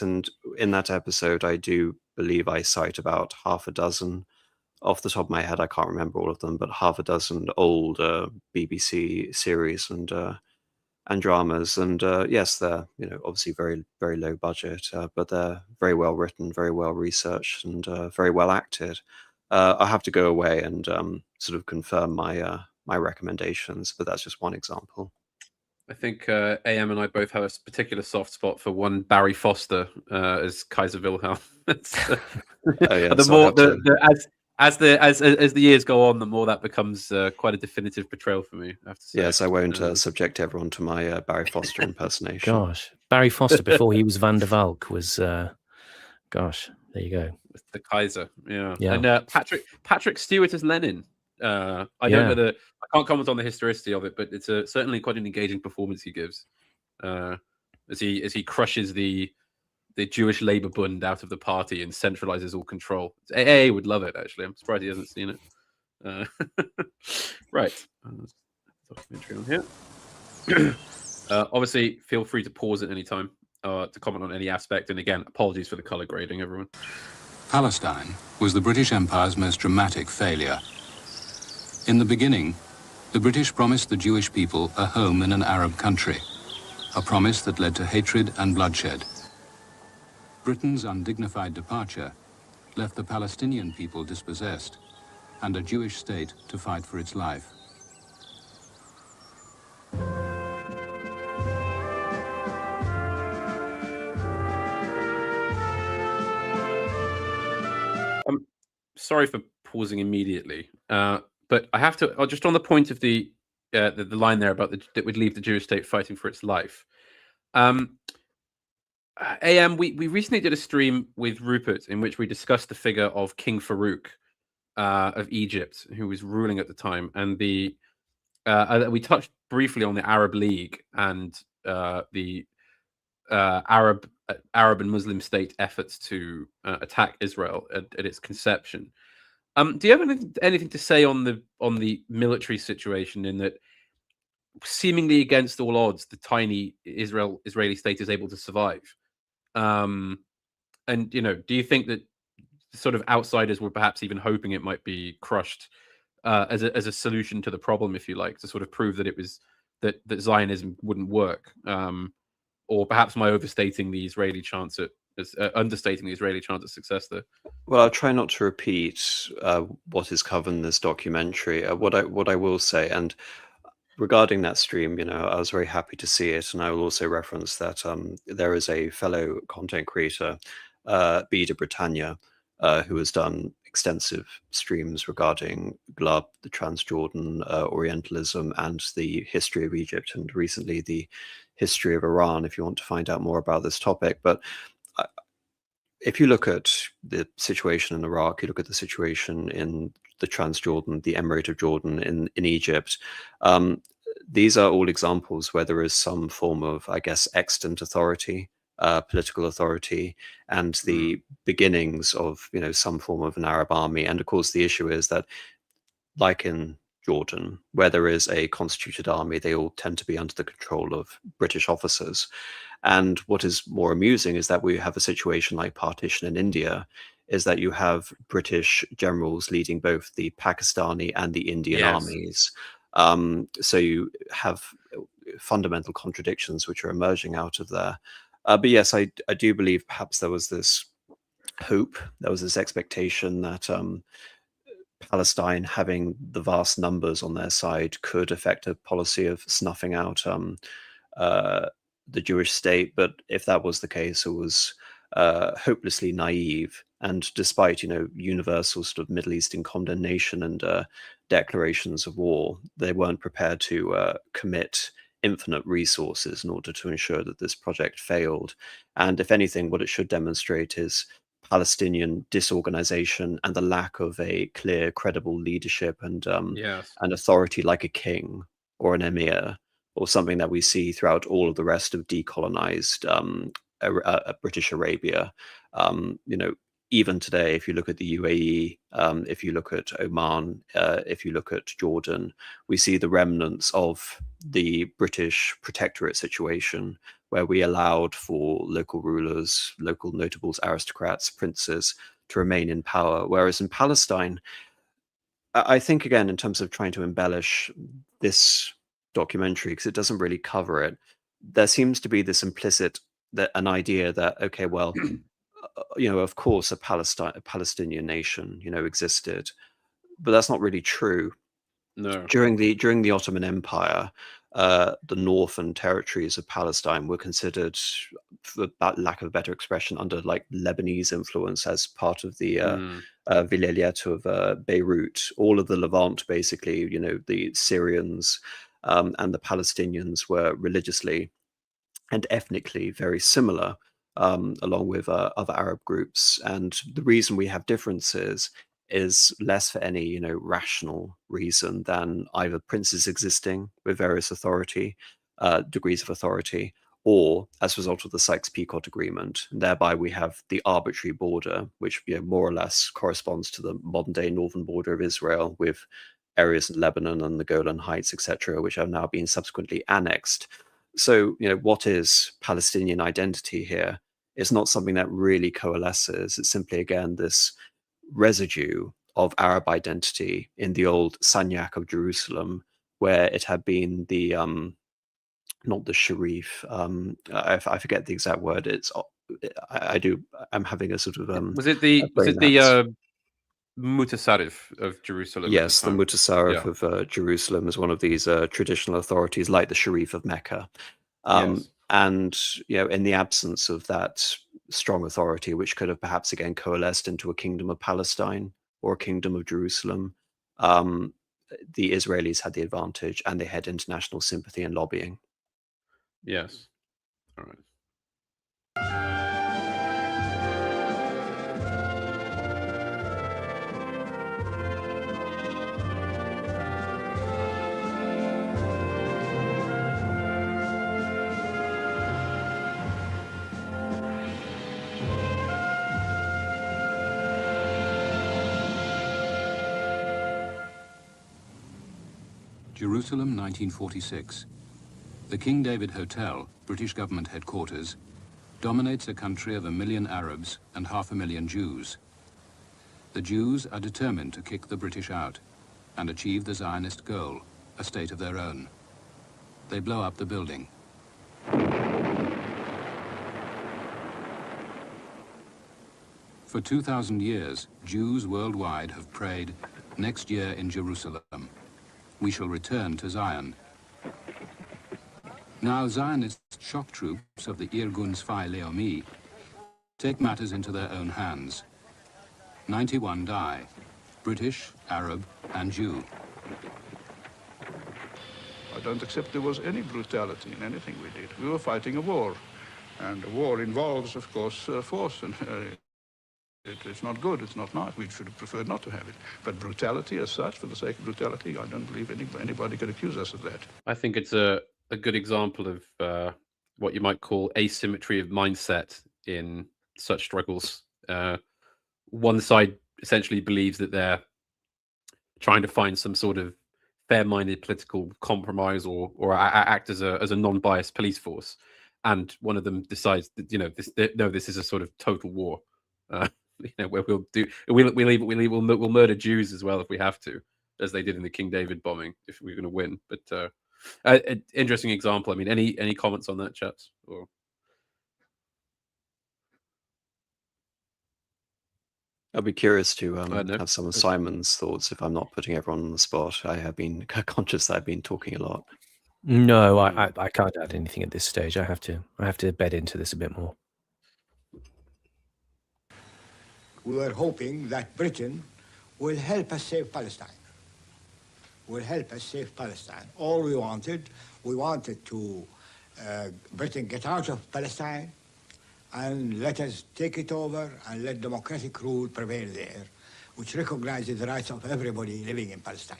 and in that episode, I do believe I cite about half a dozen, off the top of my head, I can't remember all of them, but half a dozen old BBC series and dramas. And yes, they're obviously very, very low budget, but they're very well written, very well researched, and very well acted. I'll have to go away and sort of confirm my my recommendations, but that's just one example. I think AM and I both have a particular soft spot for one Barry Foster as Kaiser Wilhelm. As the years go on, the more that becomes quite a definitive portrayal for me, I have to say. Yes, I won't subject everyone to my Barry Foster impersonation. Gosh, Barry Foster before he was Van der Valk was, gosh, there you go. The Kaiser, yeah. And Patrick Stewart as Lenin. I don't know I can't comment on the historicity of it, but it's certainly quite an engaging performance he gives as he crushes the Jewish Labour Bund out of the party and centralizes all control. AA would love it, actually. I'm surprised he hasn't seen it. Right. Documentary on here. Obviously, feel free to pause at any time to comment on any aspect. And again, apologies for the color grading, everyone. Palestine was the British Empire's most dramatic failure. In the beginning, the British promised the Jewish people a home in an Arab country, a promise that led to hatred and bloodshed. Britain's undignified departure left the Palestinian people dispossessed and a Jewish state to fight for its life. I'm sorry for pausing immediately, but I have to, just on the point of the line there about that would leave the Jewish state fighting for its life. AM, we recently did a stream with Rupert in which we discussed the figure of King Farouk of Egypt, who was ruling at the time, and we touched briefly on the Arab League and the Arab and Muslim state efforts to attack Israel at its conception. Do you have anything to say on the military situation, in that seemingly against all odds, the tiny Israeli state is able to survive? And do you think that sort of outsiders were perhaps even hoping it might be crushed as a solution to the problem, if you like, to sort of prove that it was that Zionism wouldn't work? Or perhaps am I overstating the Israeli chance understating the Israeli chance of success there? Well, I'll try not to repeat what is covered in this documentary. What I will say, and regarding that stream, I was very happy to see it, and I will also reference that there is a fellow content creator, Bida Britannia, who has done extensive streams regarding Glub, the Transjordan Orientalism, and the history of Egypt, and recently the history of Iran, if you want to find out more about this topic. But if you look at the situation in Iraq, you look at the situation in the Transjordan, the Emirate of Jordan, in Egypt, these are all examples where there is some form of, I guess, extant authority, political authority, and the beginnings of some form of an Arab army. And of course, the issue is that, like in Jordan, where there is a constituted army, they all tend to be under the control of British officers. And what is more amusing is that we have a situation like partition in India, is that you have British generals leading both the Pakistani and the Indian armies. So you have fundamental contradictions which are emerging out of there. But yes, I do believe perhaps there was this hope, there was this expectation that Palestine, having the vast numbers on their side, could affect a policy of snuffing out the Jewish state. But if that was the case, it was hopelessly naive. And despite universal sort of Middle Eastern condemnation and declarations of war, they weren't prepared to commit infinite resources in order to ensure that this project failed. And if anything, what it should demonstrate is Palestinian disorganization and the lack of a clear, credible leadership and an authority like a king or an emir, or something that we see throughout all of the rest of decolonized British Arabia. Even today, if you look at the UAE, if you look at Oman, if you look at Jordan, we see the remnants of the British protectorate situation, where we allowed for local rulers, local notables, aristocrats, princes to remain in power. Whereas in Palestine, I think, again, in terms of trying to embellish this documentary, because it doesn't really cover it, there seems to be this implicit an idea that, okay, well, of course, a Palestinian nation, existed, but that's not really true. No. During the Ottoman Empire, the northern territories of Palestine were considered, for lack of a better expression, under like Lebanese influence, as part of the Vilayet of Beirut. All of the Levant, basically, the Syrians and the Palestinians were religiously and ethnically very similar, along with other Arab groups. And the reason we have differences is less for any rational reason than either princes existing with various degrees of authority, or as a result of the Sykes-Picot Agreement. And thereby we have the arbitrary border, which more or less corresponds to the modern-day northern border of Israel, with areas in Lebanon and the Golan Heights, etc., which have now been subsequently annexed. So, what is Palestinian identity here? It's not something that really coalesces. It's simply, again, this residue of Arab identity in the old Sanyak of Jerusalem, where it had been the not the Sharif. I forget the exact word. I'm having a sort of was it the Mutasarrif of Jerusalem? Yes, the Mutasarrif of Jerusalem is one of these traditional authorities, like the Sharif of Mecca. And in the absence of that strong authority, which could have perhaps again coalesced into a kingdom of Palestine or a kingdom of Jerusalem, the Israelis had the advantage, and they had international sympathy and lobbying. Yes. All right. Jerusalem, 1946. The King David Hotel, British government headquarters, dominates a country of 1 million Arabs and 500,000 Jews. The Jews are determined to kick the British out and achieve the Zionist goal, a state of their own. They blow up the building. For 2,000 years, Jews worldwide have prayed, "Next year in Jerusalem, we shall return to Zion." Now Zionist shock troops of the Irgun Tzvai Leomi take matters into their own hands. 91 die, British, Arab, and Jew. I don't accept there was any brutality in anything we did. We were fighting a war, and a war involves, of course, force, and it's not good, it's not nice. We should have preferred not to have it. But brutality as such, for the sake of brutality, I don't believe anybody could accuse us of that. I think it's a good example of what you might call asymmetry of mindset in such struggles. One side essentially believes that they're trying to find some sort of fair-minded political compromise or act as a non-biased police force, and one of them decides that this is a sort of total war. Where we'll murder Jews as well if we have to, as they did in the King David bombing if we're going to win. But an interesting example. I mean, any comments on that, chaps? Or I'd be curious to have some of Simon's thoughts if I'm not putting everyone on the spot. I have been conscious that I've been talking a lot. No, I can't add anything at this stage. I have to bed into this a bit more. We were hoping that Britain will help us save Palestine. All we wanted to Britain get out of Palestine and let us take it over and let democratic rule prevail there, which recognizes the rights of everybody living in Palestine.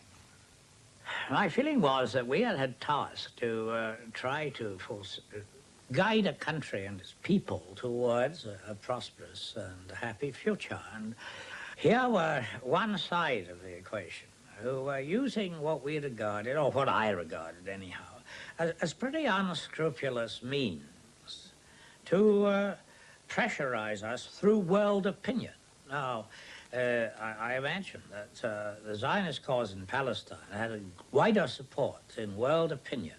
My feeling was that we had task to try to guide a country and its people towards a prosperous and happy future. And here were one side of the equation who were using what we regarded, or what I regarded anyhow, as pretty unscrupulous means to pressurize us through world opinion. Now, I mentioned that the Zionist cause in Palestine had a wider support in world opinion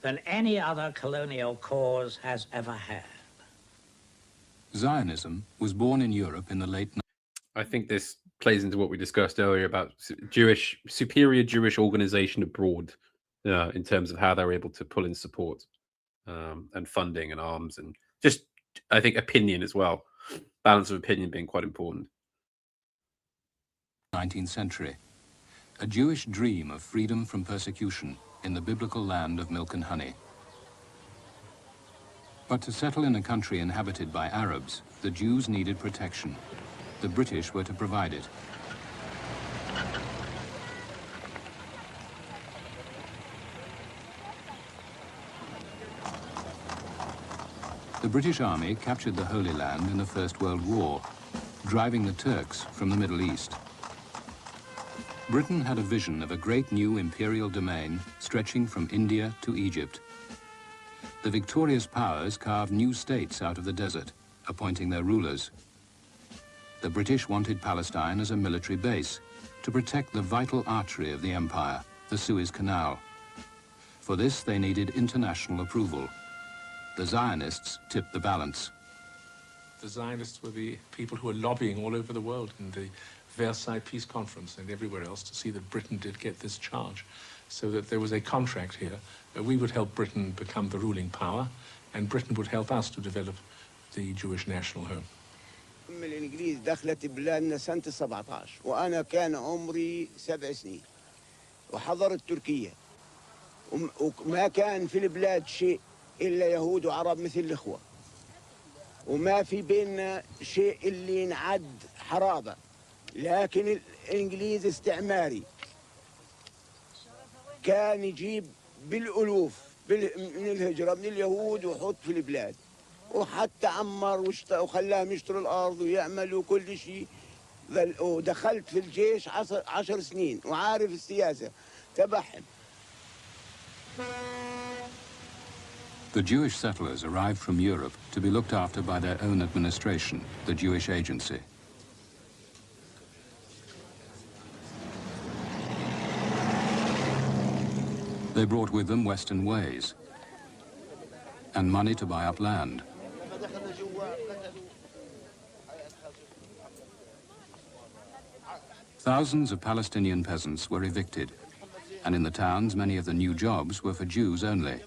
than any other colonial cause has ever had. Zionism was born in Europe in the late... I think this plays into what we discussed earlier about superior Jewish organization abroad, in terms of how they're able to pull in support and funding and arms, and just, I think, opinion as well. Balance of opinion being quite important. 19th century. A Jewish dream of freedom from persecution in the biblical land of milk and honey. But to settle in a country inhabited by Arabs, the Jews needed protection. The British were to provide it. The British Army captured the Holy Land in the First World War, driving the Turks from the Middle East. Britain had a vision of a great new imperial domain stretching from India to Egypt. The victorious powers carved new states out of the desert, appointing their rulers. The British wanted Palestine as a military base to protect the vital artery of the empire, the Suez Canal. For this, they needed international approval. The Zionists tipped the balance. The Zionists were the people who were lobbying all over the world in the Versailles Peace Conference and everywhere else to see that Britain did get this charge, so that there was a contract here. We would help Britain become the ruling power, and Britain would help us to develop the Jewish national home. الإنجليز دخلت بلادنا سنة 17 وأنا كان عمري 7 سنين وحضرت تركيا وما كان في البلاد شيء إلا يهود وعرب مثل الإخوة وما في بيننا شيء اللي ينعد حرابة، لكن الإنجليز استعماري كان يجيب بالألوف من الهجرة من اليهود ويحط في البلاد، وحتى عمر وخلاهم يشتروا الأرض ويعملوا كل شيء. ودخلت في الجيش 10 سنين وعارف السياسة تبعهم. The Jewish settlers arrived from Europe to be looked after by their own administration, the Jewish Agency. They brought with them Western ways and money to buy up land. Thousands of Palestinian peasants were evicted, and in the towns, many of the new jobs were for Jews only.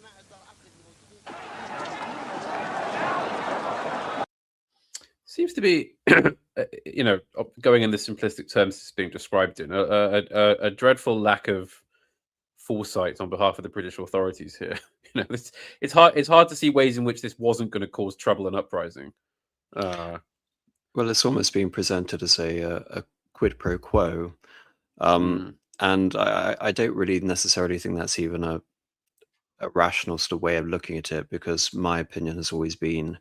Seems to be, you know, going in the simplistic terms it's being described in, a dreadful lack of foresight on behalf of the British authorities here. You know, it's hard to see ways in which this wasn't going to cause trouble and uprising. Well, it's almost being presented as a quid pro quo. And I don't really necessarily think that's even a rational sort of way of looking at it, because my opinion has always been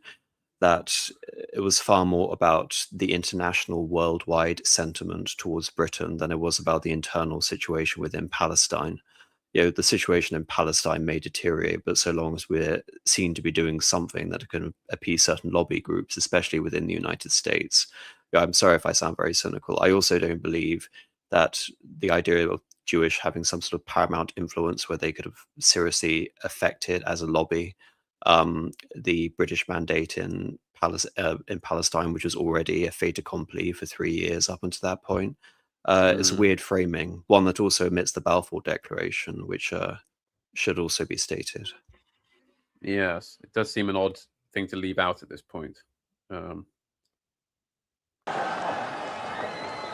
that it was far more about the international worldwide sentiment towards Britain than it was about the internal situation within Palestine. You know, the situation in Palestine may deteriorate, but so long as we're seen to be doing something that can appease certain lobby groups, especially within the United States. I'm sorry if I sound very cynical. I also don't believe that the idea of Jewish having some sort of paramount influence where they could have seriously affected as a lobby the British mandate in Palestine, which was already a fait accompli for 3 years up until that point. It's a weird framing, one that also omits the Balfour Declaration, which should also be stated. Yes, it does seem an odd thing to leave out at this point.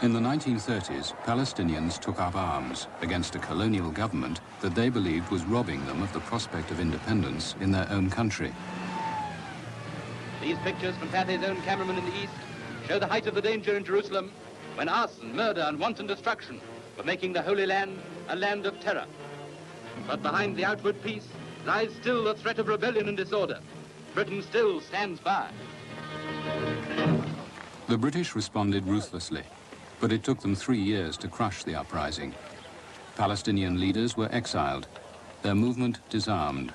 In the 1930s, Palestinians took up arms against a colonial government that they believed was robbing them of the prospect of independence in their own country. These pictures from Patty's own cameraman in the East show the height of the danger in Jerusalem when arson, murder and wanton destruction were making the Holy Land a land of terror. But behind the outward peace lies still the threat of rebellion and disorder. Britain still stands by. The British responded ruthlessly, but it took them 3 years to crush the uprising. Palestinian leaders were exiled, their movement disarmed.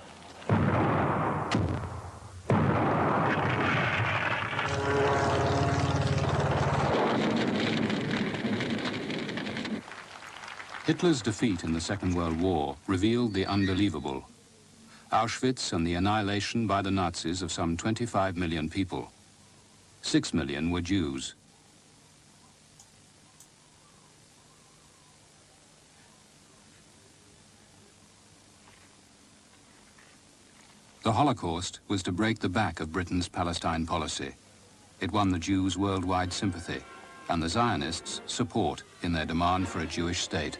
Hitler's defeat in the Second World War revealed the unbelievable. Auschwitz and the annihilation by the Nazis of some 25 million people. 6 million were Jews. The Holocaust was to break the back of Britain's Palestine policy. It won the Jews worldwide sympathy and the Zionists support in their demand for a Jewish state.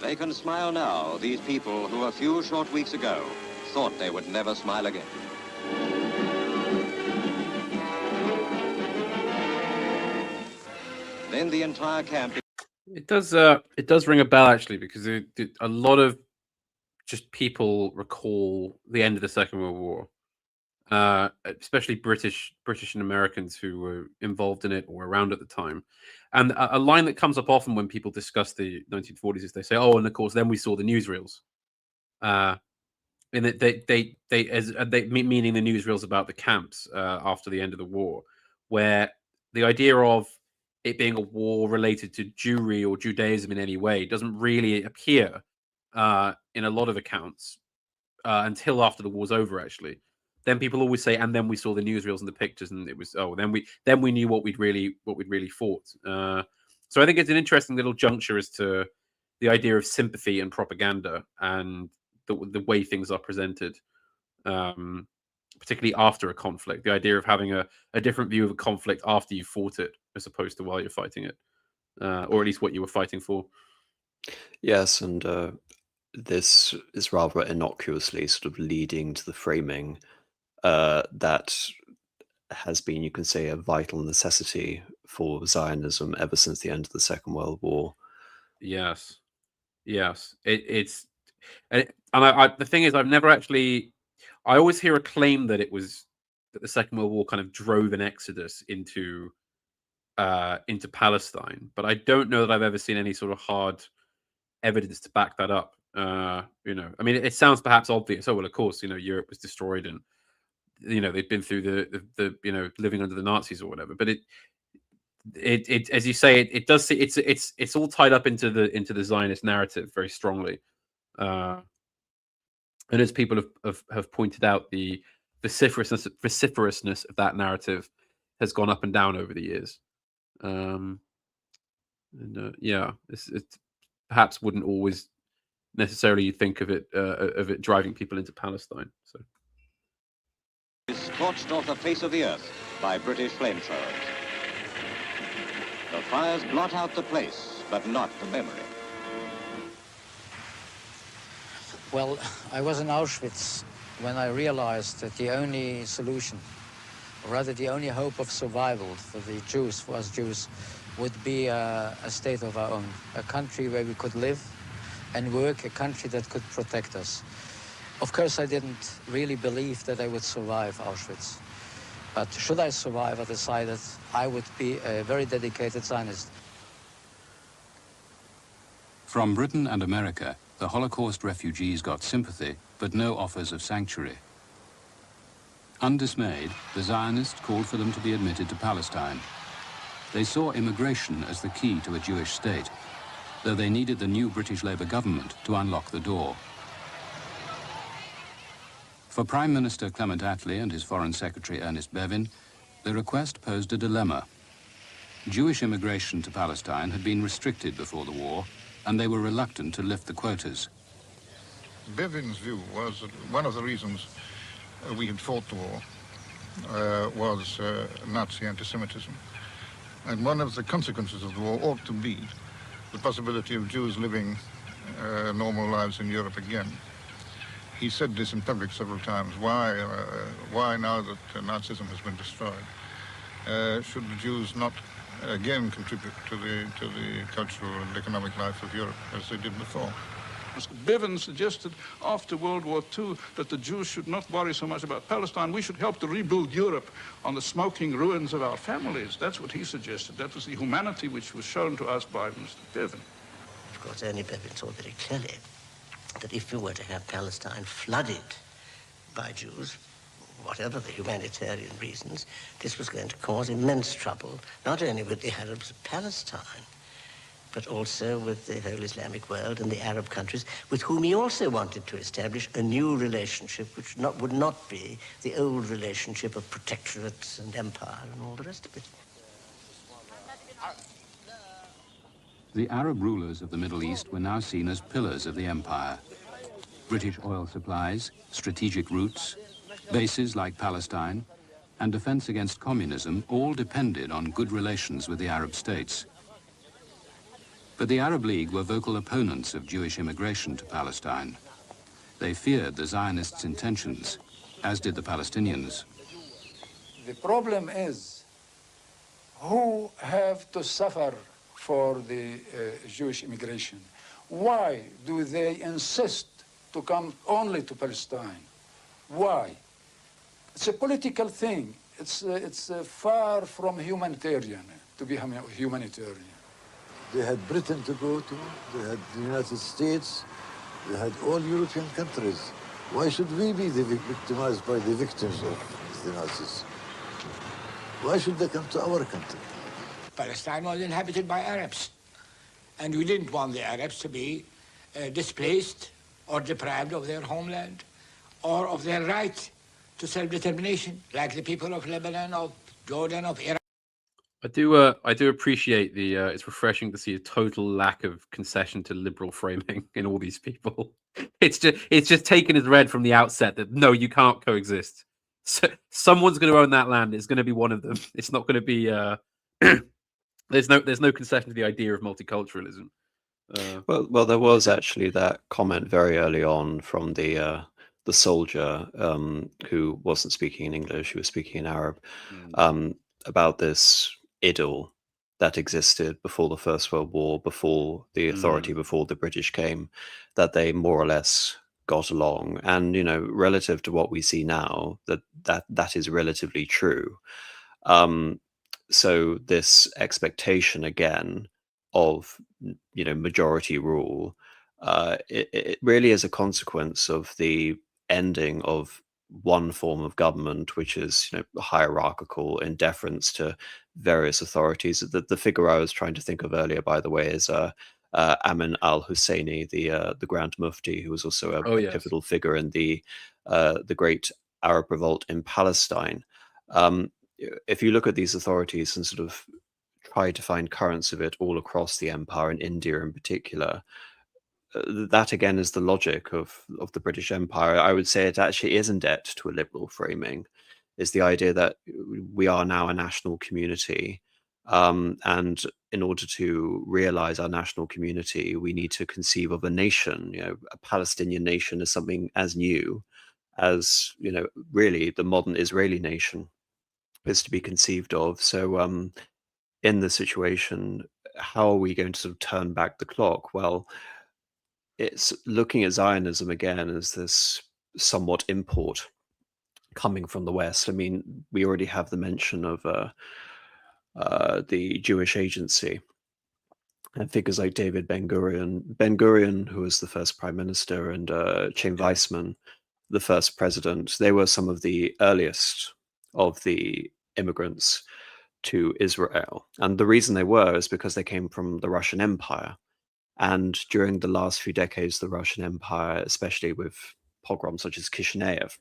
They can smile now, these people who a few short weeks ago thought they would never smile again. Then the entire camp... It does ring a bell, actually, because a lot of just people recall the end of the Second World War, especially British and Americans who were involved in it or around at the time. And a line that comes up often when people discuss the 1940s is they say, "Oh, and of course, then we saw the newsreels." And meaning the newsreels about the camps after the end of the war, where the idea of it being a war related to Jewry or Judaism in any way doesn't really appear in a lot of accounts until after the war's over, actually. Then people always say, and then we saw the newsreels and the pictures, and it was, oh, then we knew what we'd really fought. So I think it's an interesting little juncture as to the idea of sympathy and propaganda and the way things are presented, particularly after a conflict. The idea of having a different view of a conflict after you fought it as opposed to while you're fighting it, or at least what you were fighting for. Yes, and this is rather innocuously sort of leading to the framing that has been, you can say, a vital necessity for Zionism ever since the end of the Second World War. Yes, it's the thing is, I've never actually. I always hear a claim that that the Second World War kind of drove an exodus into Palestine, but I don't know that I've ever seen any sort of hard evidence to back that up. You know, I mean, it sounds perhaps obvious. Oh well, of course, you know, Europe was destroyed, and you know they've been through the you know, living under the Nazis or whatever. But it as you say, it does see it's all tied up into the Zionist narrative very strongly. And as people have pointed out, the vociferousness of that narrative has gone up and down over the years. Yeah, it perhaps wouldn't always necessarily think of it driving people into Palestine. So Is scorched off the face of the earth by British flamethrowers. The fires blot out the place, but not the memory. Well, I was in Auschwitz when I realized that the only solution, or rather the only hope of survival for the Jews, for us Jews, would be a state of our own, a country where we could live and work, a country that could protect us. Of course, I didn't really believe that I would survive Auschwitz. But should I survive, I decided I would be a very dedicated Zionist. From Britain and America, the Holocaust refugees got sympathy, but no offers of sanctuary. Undismayed, the Zionists called for them to be admitted to Palestine. They saw immigration as the key to a Jewish state, though they needed the new British Labour government to unlock the door. For Prime Minister Clement Attlee and his Foreign Secretary Ernest Bevin, the request posed a dilemma. Jewish immigration to Palestine had been restricted before the war, and they were reluctant to lift the quotas. Bevin's view was that one of the reasons we had fought the war was Nazi anti-Semitism. And one of the consequences of the war ought to be the possibility of Jews living normal lives in Europe again. He said this in public several times. Why now that Nazism has been destroyed, should the Jews not again contribute to the cultural and economic life of Europe as they did before? Bevin suggested after World War II that the Jews should not worry so much about Palestine. We should help to rebuild Europe on the smoking ruins of our families. That's what he suggested. That was the humanity which was shown to us by Mr. Bevin. Of course, only Bevin saw very clearly that if we were to have Palestine flooded by Jews, whatever the humanitarian reasons, this was going to cause immense trouble, not only with the Arabs of Palestine, but also with the whole Islamic world and the Arab countries, with whom he also wanted to establish a new relationship which would not be the old relationship of protectorates and empire and all the rest of it. The Arab rulers of the Middle East were now seen as pillars of the empire. British oil supplies, strategic routes, bases like Palestine, and defense against communism all depended on good relations with the Arab states. But the Arab League were vocal opponents of Jewish immigration to Palestine. They feared the Zionists' intentions, as did the Palestinians. The problem is who have to suffer for the Jewish immigration. Why do they insist to come only to Palestine? Why? It's a political thing. It's far from humanitarian, to be humanitarian. They had Britain to go to, they had the United States, they had all European countries. Why should we be victimized by the victims of the Nazis? Why should they come to our country? Palestine was inhabited by Arabs, and we didn't want the Arabs to be displaced or deprived of their homeland or of their right to self-determination, like the people of Lebanon, of Jordan, of Iraq. I do appreciate the. It's refreshing to see a total lack of concession to liberal framing in all these people. It's just taken as read from the outset that no, you can't coexist. So, someone's going to own that land. It's going to be one of them. It's not going to be. There's no concession to the idea of multiculturalism. Well, there was actually that comment very early on from the soldier who wasn't speaking in English, who was speaking in Arab, about this idyll that existed before the First World War, before the authority, before the British came, that they more or less got along. And relative to what we see now, that is relatively true. So this expectation again of majority rule it really is a consequence of the ending of one form of government, which is hierarchical in deference to various authorities. The figure I was trying to think of earlier, by the way, is Amin al-Husseini, the Grand Mufti, who was also a Oh, yes. pivotal figure in the Great Arab Revolt in Palestine. If you look at these authorities and sort of try to find currents of it all across the empire, in India in particular, that again is the logic of the British Empire. I would say it actually is in debt to a liberal framing, is the idea that we are now a national community. And in order to realize our national community, we need to conceive of a nation. A Palestinian nation is something as new as, really the modern Israeli nation is to be conceived of. So in this situation, how are we going to sort of turn back the clock? Well, it's looking at Zionism again as this somewhat import coming from the West. I mean, we already have the mention of the Jewish Agency and figures like David Ben-Gurion, who was the first prime minister, and Chaim Weizmann, the first president. They were some of the earliest of the immigrants to Israel. And the reason they were is because they came from the Russian Empire. And during the last few decades, the Russian Empire, especially with pogroms such as Kishinev,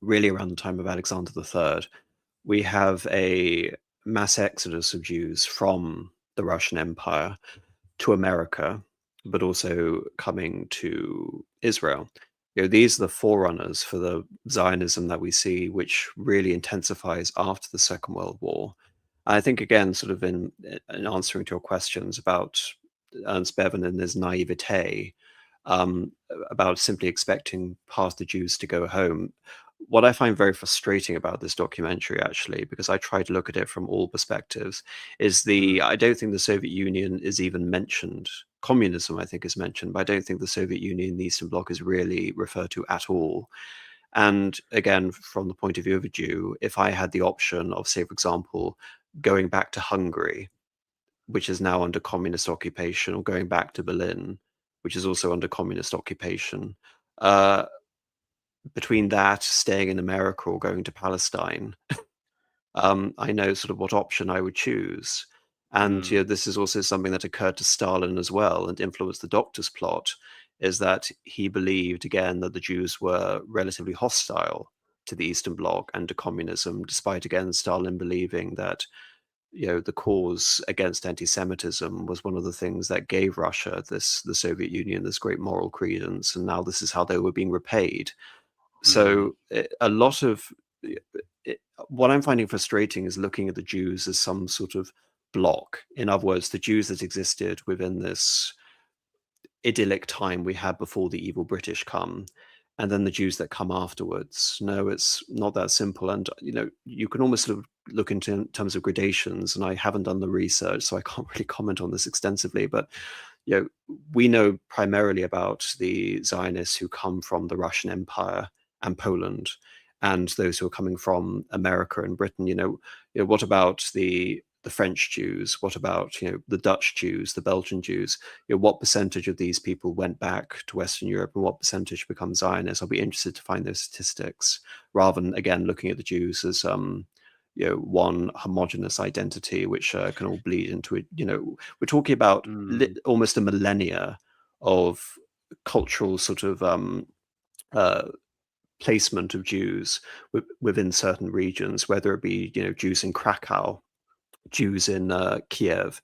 really around the time of Alexander III, we have a mass exodus of Jews from the Russian Empire to America, but also coming to Israel. These are the forerunners for the Zionism that we see, which really intensifies after the Second World War. I think, again, sort of in answering to your questions about Ernst Bevin and his naivete, about simply expecting past the Jews to go home. What I find very frustrating about this documentary, actually, because I try to look at it from all perspectives, is I don't think the Soviet Union is even mentioned. Communism, I think, is mentioned, but I don't think the Soviet Union and the Eastern Bloc is really referred to at all. And again, from the point of view of a Jew, if I had the option of, say, for example, going back to Hungary, which is now under communist occupation, or going back to Berlin, which is also under communist occupation, between that, staying in America, or going to Palestine, I know sort of what option I would choose. And this is also something that occurred to Stalin as well, and influenced the Doctor's plot, is that he believed, again, that the Jews were relatively hostile to the Eastern Bloc and to communism, despite, again, Stalin believing that the cause against anti-Semitism was one of the things that gave Russia, the Soviet Union, this great moral credence, and now this is how they were being repaid. So a lot of what I'm finding frustrating is looking at the Jews as some sort of block. In other words, the Jews that existed within this idyllic time we had before the evil British come, and then the Jews that come afterwards. No, it's not that simple. And, you can almost sort of look into in terms of gradations, and I haven't done the research, so I can't really comment on this extensively. But, we know primarily about the Zionists who come from the Russian Empire and Poland, and those who are coming from America and Britain. What about the French Jews? What about the Dutch Jews, the Belgian Jews? What percentage of these people went back to Western Europe, and what percentage become Zionists? I'll be interested to find those statistics, rather than, again, looking at the Jews as one homogenous identity which can all bleed into it. We're talking about almost a millennia of cultural sort of placement of Jews within certain regions, whether it be Jews in Krakow, Jews in Kiev,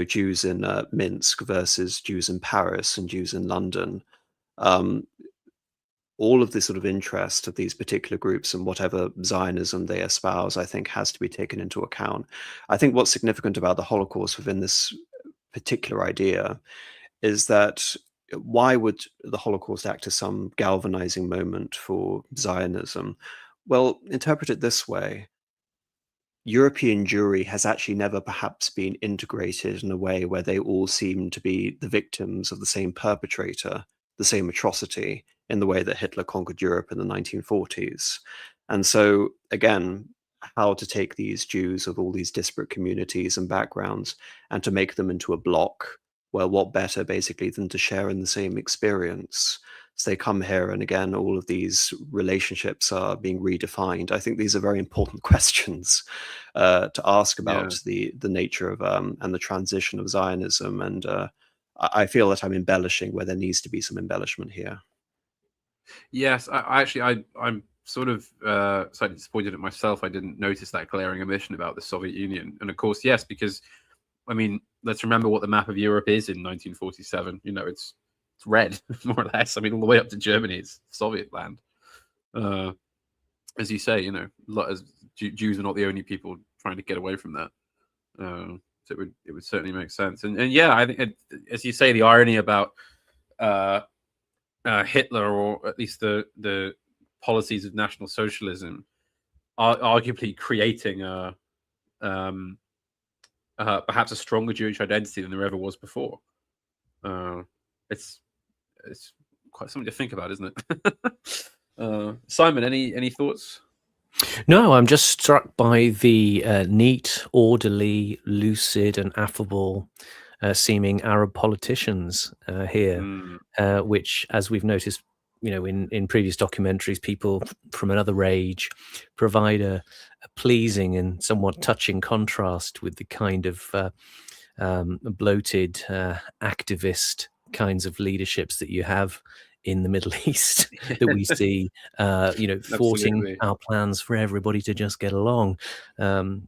Jews in Minsk versus Jews in Paris and Jews in London. All of this sort of interest of these particular groups and whatever Zionism they espouse, I think, has to be taken into account. I think what's significant about the Holocaust within this particular idea is that why would the Holocaust act as some galvanizing moment for Zionism? Well, interpret it this way. European Jewry has actually never perhaps been integrated in a way where they all seem to be the victims of the same perpetrator, the same atrocity, in the way that Hitler conquered Europe in the 1940s. And so, again, how to take these Jews of all these disparate communities and backgrounds and to make them into a block well, what better basically than to share in the same experience? So they come here, and again, all of these relationships are being redefined. I think these are very important questions to ask about the nature of and the transition of Zionism. And I feel that I'm embellishing where there needs to be some embellishment here. Yes, I'm sort of slightly disappointed at myself. I didn't notice that glaring omission about the Soviet Union. And of course, yes, because I mean, let's remember what the map of Europe is in 1947. You know, it's red, more or less. I mean, all the way up to Germany, it's Soviet land. As you say, you know, Jews are not the only people trying to get away from that. So it would certainly make sense. And yeah, I think, as you say, the irony about Hitler, or at least the policies of National Socialism, are arguably creating perhaps a stronger Jewish identity than there ever was before. It's quite something to think about, isn't it? Simon, any thoughts? No, I'm just struck by the neat, orderly, lucid, and affable seeming Arab politicians here, which, as we've noticed, you know, in previous documentaries, people from another age provide a pleasing and somewhat touching contrast with the kind of bloated activist kinds of leaderships that you have in the Middle East that we see, you know, thwarting our plans for everybody to just get along.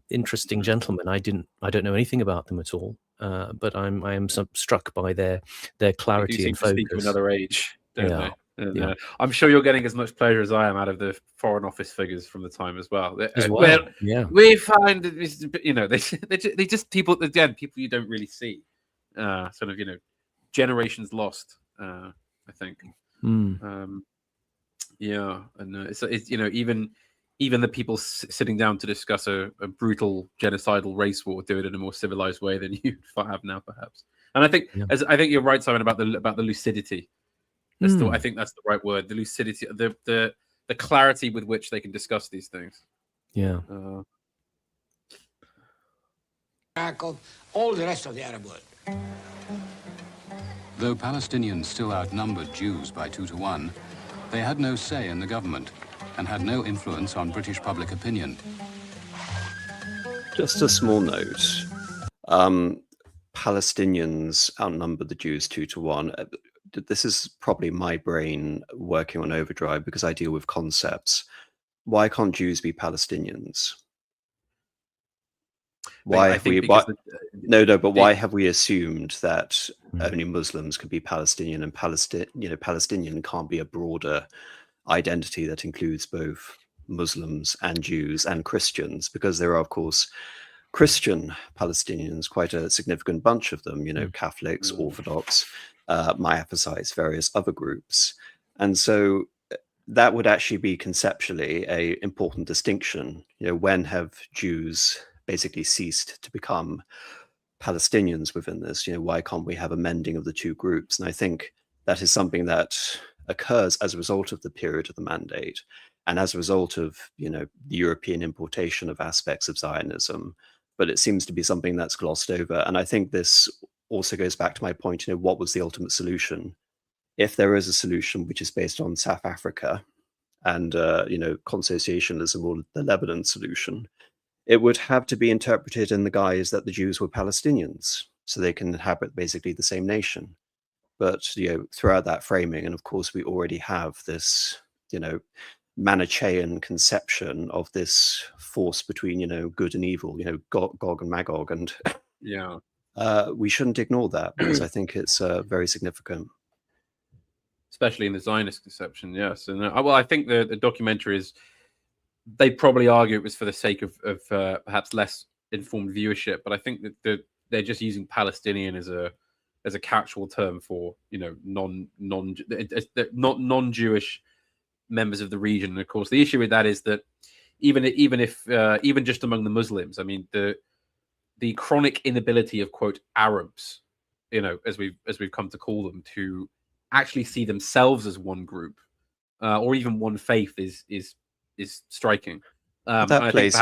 Interesting gentlemen. I don't know anything about them at all, but I am struck by their clarity and focus. Speak of another age, don't they? And, I'm sure you're getting as much pleasure as I am out of the Foreign Office figures from the time as well. Where we find, you know, they just people, again, people you don't really see, sort of, you know, generations lost. I think. Yeah, and it's you know, even the people sitting down to discuss a brutal genocidal race war do it in a more civilized way than you have now, perhaps. And I think I think you're right, Simon, about the lucidity. I think that's the right word. The lucidity, the clarity with which they can discuss these things. Yeah. All the rest of the Arab world. Though Palestinians still outnumbered Jews by 2 to 1, they had no say in the government and had no influence on British public opinion. Just a small note. Palestinians outnumbered the Jews 2 to 1. This is probably my brain working on overdrive because I deal with concepts. Why can't Jews be Palestinians? Why have we? Why have we assumed that only Muslims can be Palestinian, and Palestinian can't be a broader identity that includes both Muslims and Jews and Christians? Because there are, of course, Christian Palestinians, quite a significant bunch of them. You know, Catholics, Orthodox, Miaphysites, various other groups, and so that would actually be conceptually a important distinction. You know, when have Jews basically ceased to become Palestinians within this? You know, why can't we have a mending of the two groups? And I think that is something that occurs as a result of the period of the mandate and as a result of, you know, the European importation of aspects of Zionism. But it seems to be something that's glossed over. And I think this also goes back to my point, you know, what was the ultimate solution? If there is a solution which is based on South Africa and, you know, consociationism or the Lebanon solution, it would have to be interpreted in the guise that the Jews were Palestinians, so they can inhabit basically the same nation. But, you know, throughout that framing, and of course we already have this, you know, Manichaean conception of this force between, you know, good and evil, you know, Gog and Magog, and we shouldn't ignore that because I think it's very significant. Especially in the Zionist conception, yes. And well, I think the documentary is, they probably argue it was for the sake of perhaps less informed viewership, but I think that they're just using Palestinian as a catch-all term for, you know, non-Jewish members of the region. And of course, the issue with that is that even just among the Muslims, I mean, the chronic inability of, quote, Arabs, you know, as we've come to call them, to actually see themselves as one group or even one faith is striking. But that plays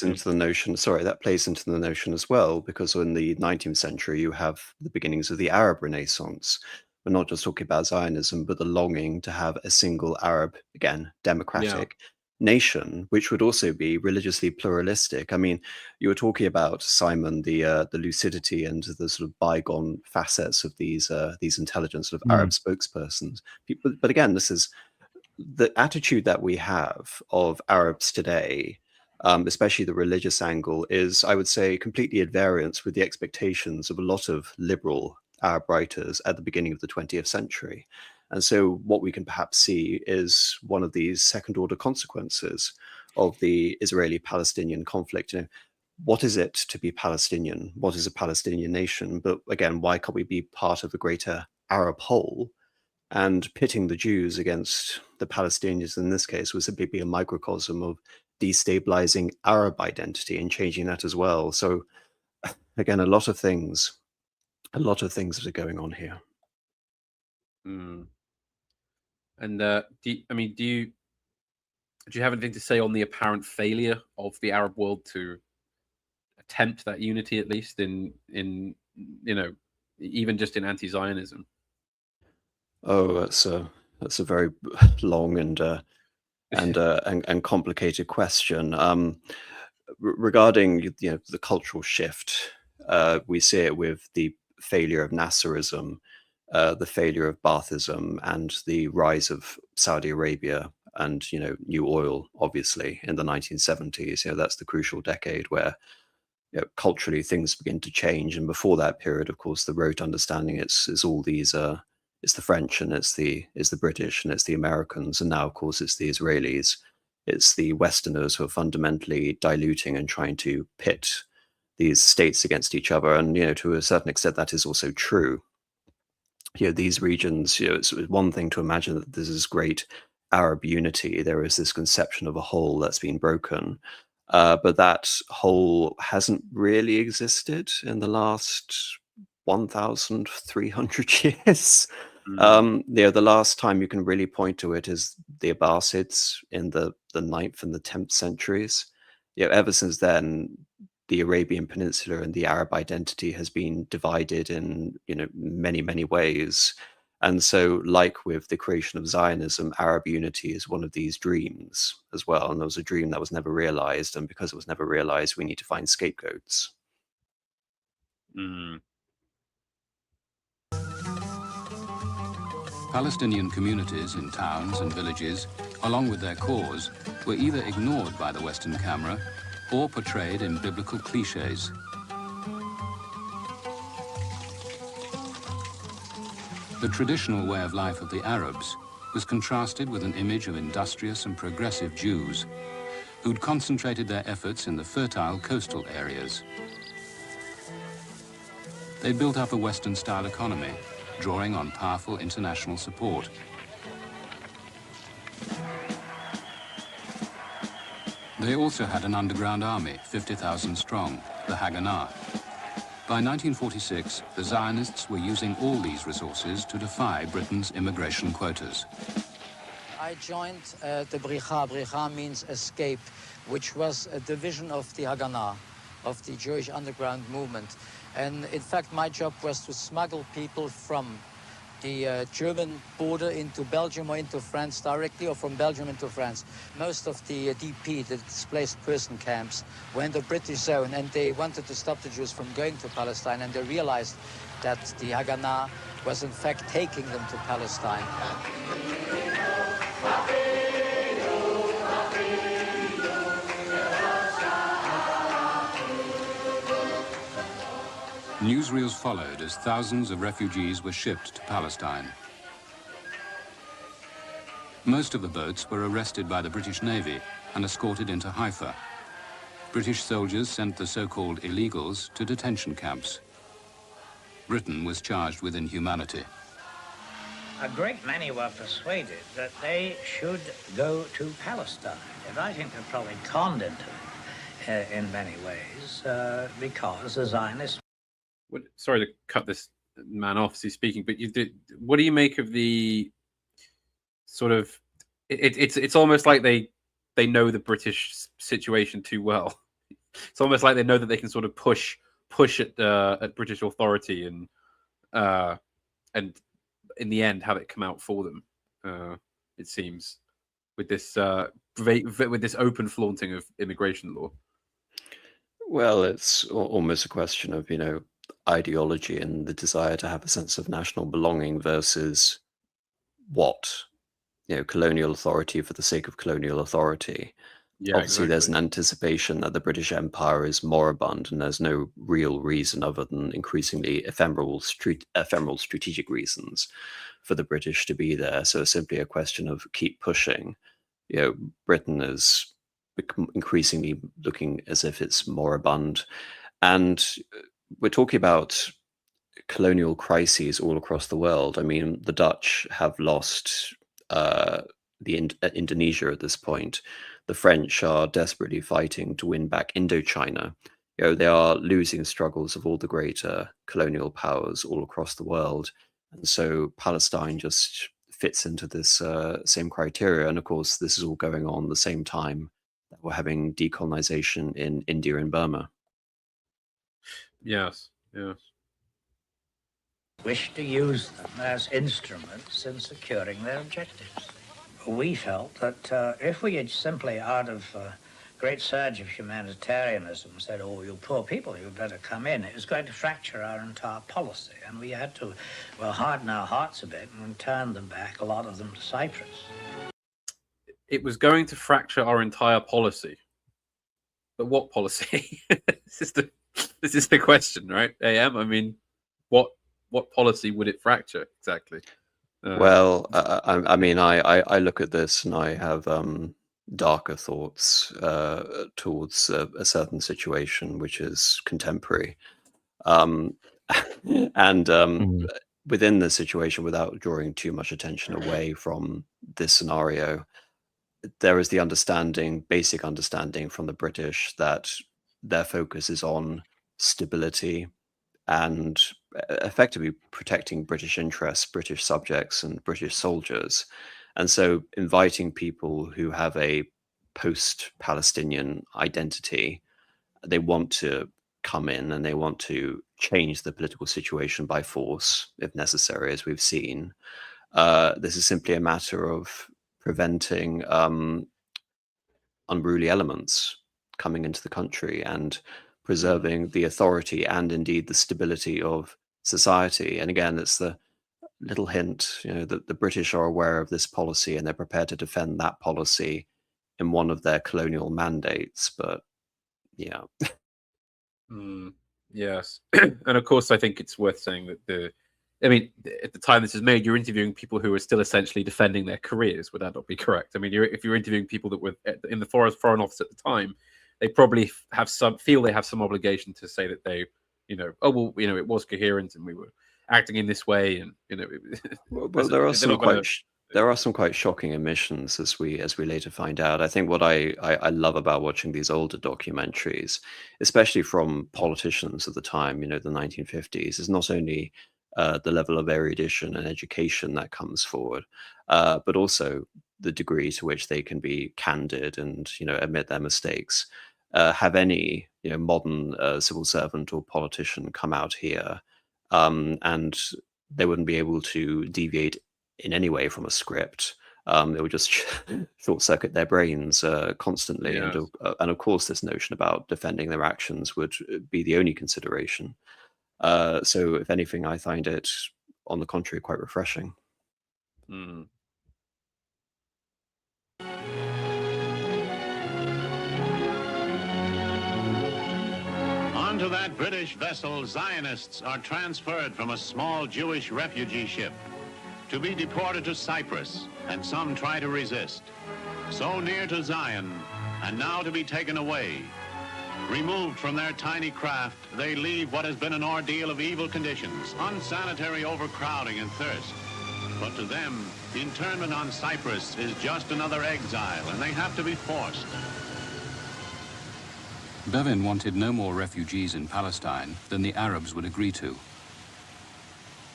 into the notion. Sorry, that plays into the notion as well, because in the 19th century you have the beginnings of the Arab Renaissance. We're not just talking about Zionism, but the longing to have a single Arab, again, democratic nation, which would also be religiously pluralistic. I mean, you were talking about, Simon, the lucidity and the sort of bygone facets of these intelligent sort of Arab spokespersons. But again, this is the attitude that we have of Arabs today, especially the religious angle, is, I would say, completely at variance with the expectations of a lot of liberal Arab writers at the beginning of the 20th century. And so what we can perhaps see is one of these second-order consequences of the Israeli-Palestinian conflict. You know, what is it to be Palestinian? What is a Palestinian nation? But again, why can't we be part of a greater Arab whole? And pitting the Jews against the Palestinians in this case was simply be a microcosm of destabilizing Arab identity and changing that as well. So again, a lot of things that are going on here. And do you have anything to say on the apparent failure of the Arab world to attempt that unity, at least in even just in anti-Zionism? Oh, that's a very long and complicated question. Regarding the cultural shift, we see it with the failure of Nasserism, the failure of Baathism, and the rise of Saudi Arabia and new oil, obviously, in the 1970s. That's the crucial decade where culturally things begin to change. And before that period, of course, the road to understanding is all these. It's the French, and it's the British, and it's the Americans, and now, of course, it's the Israelis. It's the Westerners who are fundamentally diluting and trying to pit these states against each other. And to a certain extent, that is also true. These regions. It's one thing to imagine that there's this great Arab unity. There is this conception of a whole that's been broken, but that whole hasn't really existed in the last 1,300 years. The last time you can really point to it is the Abbasids in the 9th and the 10th centuries. Ever since then, the Arabian Peninsula and the Arab identity has been divided in many, many ways. And so, like with the creation of Zionism, Arab unity is one of these dreams as well. And there was a dream that was never realized. And because it was never realized, we need to find scapegoats. Palestinian communities in towns and villages, along with their cause, were either ignored by the Western camera or portrayed in biblical cliches. The traditional way of life of the Arabs was contrasted with an image of industrious and progressive Jews who'd concentrated their efforts in the fertile coastal areas. They built up a Western-style economy, drawing on powerful international support. They also had an underground army, 50,000 strong, the Haganah. By 1946, the Zionists were using all these resources to defy Britain's immigration quotas. I joined the Bricha. Bricha means escape, which was a division of the Haganah, of the Jewish underground movement. And in fact, my job was to smuggle people from the German border into Belgium or into France directly, or from Belgium into France. Most of the DP, the displaced person camps, were in the British zone, and they wanted to stop the Jews from going to Palestine, and they realized that the Haganah was in fact taking them to Palestine. Newsreels followed as thousands of refugees were shipped to Palestine. Most of the boats were arrested by the British Navy and escorted into Haifa. British soldiers sent the so-called illegals to detention camps. Britain was charged with inhumanity. A great many were persuaded that they should go to Palestine. And I think they're probably conned into it in many ways because the Zionists... Sorry to cut this man off as he's speaking, but what do you make of the sort of? It's almost like they they know the British situation too well. It's almost like they know that they can sort of push at British authority and in the end have it come out for them. It seems with this open flaunting of immigration law. Well, it's almost a question of, ideology and the desire to have a sense of national belonging versus what, colonial authority for the sake of colonial authority. Yeah, Obviously, there's an exactly. anticipation that the British Empire is moribund, and there's no real reason other than increasingly ephemeral strategic reasons for the British to be there. So it's simply a question of keep pushing. Britain is increasingly looking as if it's moribund, and we're talking about colonial crises all across the world. I mean, the Dutch have lost Indonesia at this point. The French are desperately fighting to win back Indochina. They are losing struggles of all the greater colonial powers all across the world. And so Palestine just fits into this same criteria. And of course, this is all going on at the same time that we're having decolonization in India and Burma. Yes, yes. Wish to use them as instruments in securing their objectives. We felt that if we had simply, out of a great surge of humanitarianism, said, oh, you poor people, you better come in, it was going to fracture our entire policy. And we had to, harden our hearts a bit and turn them back, a lot of them, to Cyprus. It was going to fracture our entire policy. But what policy? This is the question, right? AM, I mean, what policy would it fracture exactly? Well, I mean, I look at this and I have darker thoughts towards a certain situation which is contemporary, and within the situation, without drawing too much attention away from this scenario, there is the basic understanding from the British that their focus is on stability and effectively protecting British interests, British subjects, and British soldiers. And so inviting people who have a post-Palestinian identity, they want to come in and they want to change the political situation by force, if necessary, as we've seen. This is simply a matter of preventing unruly elements coming into the country and preserving the authority and indeed the stability of society. And again, it's the little hint, that the British are aware of this policy and they're prepared to defend that policy in one of their colonial mandates. But yeah. Yes. And of course, I think it's worth saying that at the time this is made, you're interviewing people who are still essentially defending their careers. Would that not be correct? I mean, if you're interviewing people that were in the Foreign Office at the time, they probably feel they have some obligation to say that they, it was coherent and we were acting in this way, and well, there are some quite shocking omissions as we later find out. I think what I love about watching these older documentaries, especially from politicians of the time, the 1950s, is not only the level of erudition and education that comes forward, but also the degree to which they can be candid and admit their mistakes. Have any modern civil servant or politician come out here, and they wouldn't be able to deviate in any way from a script. It would just short circuit their brains constantly. Yes. And of course, this notion about defending their actions would be the only consideration. So if anything, I find it, on the contrary, quite refreshing. Onto that British vessel, Zionists are transferred from a small Jewish refugee ship to be deported to Cyprus, and some try to resist. So near to Zion, and now to be taken away. Removed from their tiny craft, they leave what has been an ordeal of evil conditions, unsanitary overcrowding and thirst. But to them, internment on Cyprus is just another exile, and they have to be forced. Bevin wanted no more refugees in Palestine than the Arabs would agree to.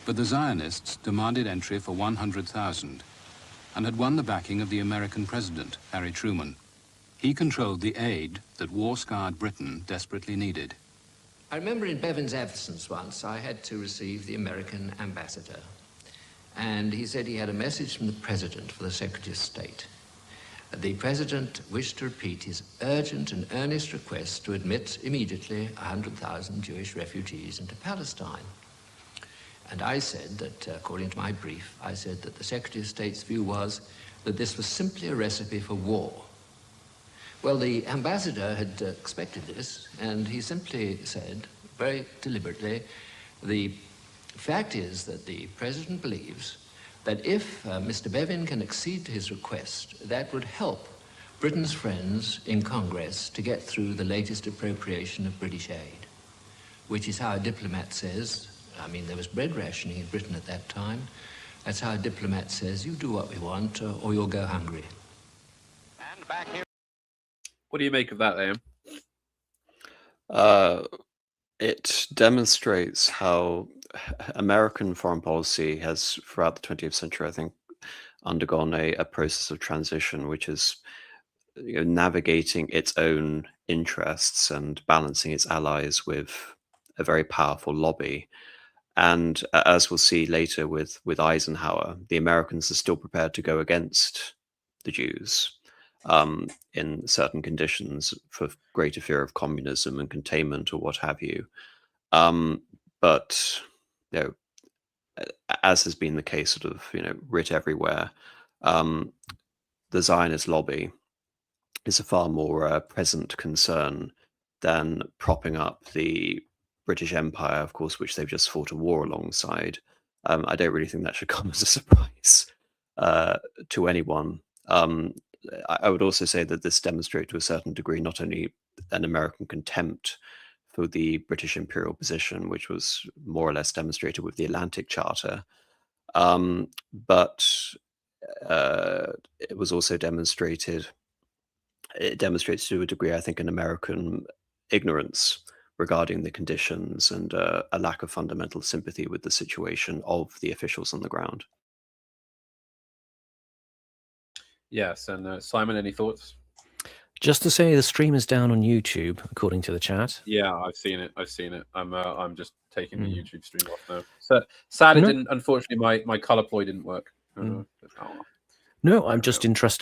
But the Zionists demanded entry for 100,000 and had won the backing of the American president, Harry Truman. He controlled the aid that war-scarred Britain desperately needed. I remember in Bevan's absence once, I had to receive the American ambassador. And he said he had a message from the President for the Secretary of State. The President wished to repeat his urgent and earnest request to admit immediately 100,000 Jewish refugees into Palestine. And I said that, according to my brief, I said that the Secretary of State's view was that this was simply a recipe for war. Well, the ambassador had expected this, and he simply said, very deliberately, the fact is that the President believes that if Mr. Bevin can accede to his request, that would help Britain's friends in Congress to get through the latest appropriation of British aid, which is how a diplomat says, I mean, there was bread rationing in Britain at that time, that's how a diplomat says, you do what we want or you'll go hungry. And back here. What do you make of that, Liam? It demonstrates how American foreign policy has, throughout the 20th century, I think, undergone a process of transition, which is navigating its own interests and balancing its allies with a very powerful lobby. And as we'll see later with Eisenhower, the Americans are still prepared to go against the Jews in certain conditions for greater fear of communism and containment or what have you. But as has been the case, sort of writ everywhere, the Zionist lobby is a far more present concern than propping up the British Empire, of course, which they've just fought a war alongside. I don't really think that should come as a surprise to anyone. I would also say that this demonstrates to a certain degree not only an American contempt for the British imperial position, which was more or less demonstrated with the Atlantic Charter, but it was also demonstrated, it demonstrates to a degree, I think, an American ignorance regarding the conditions and a lack of fundamental sympathy with the situation of the officials on the ground. Yes, and Simon, any thoughts? Just to say, the stream is down on YouTube, according to the chat. Yeah, I've seen it. I'm just taking the YouTube stream off now. So sad it didn't. Unfortunately, my color ploy didn't work. No, I'm just interested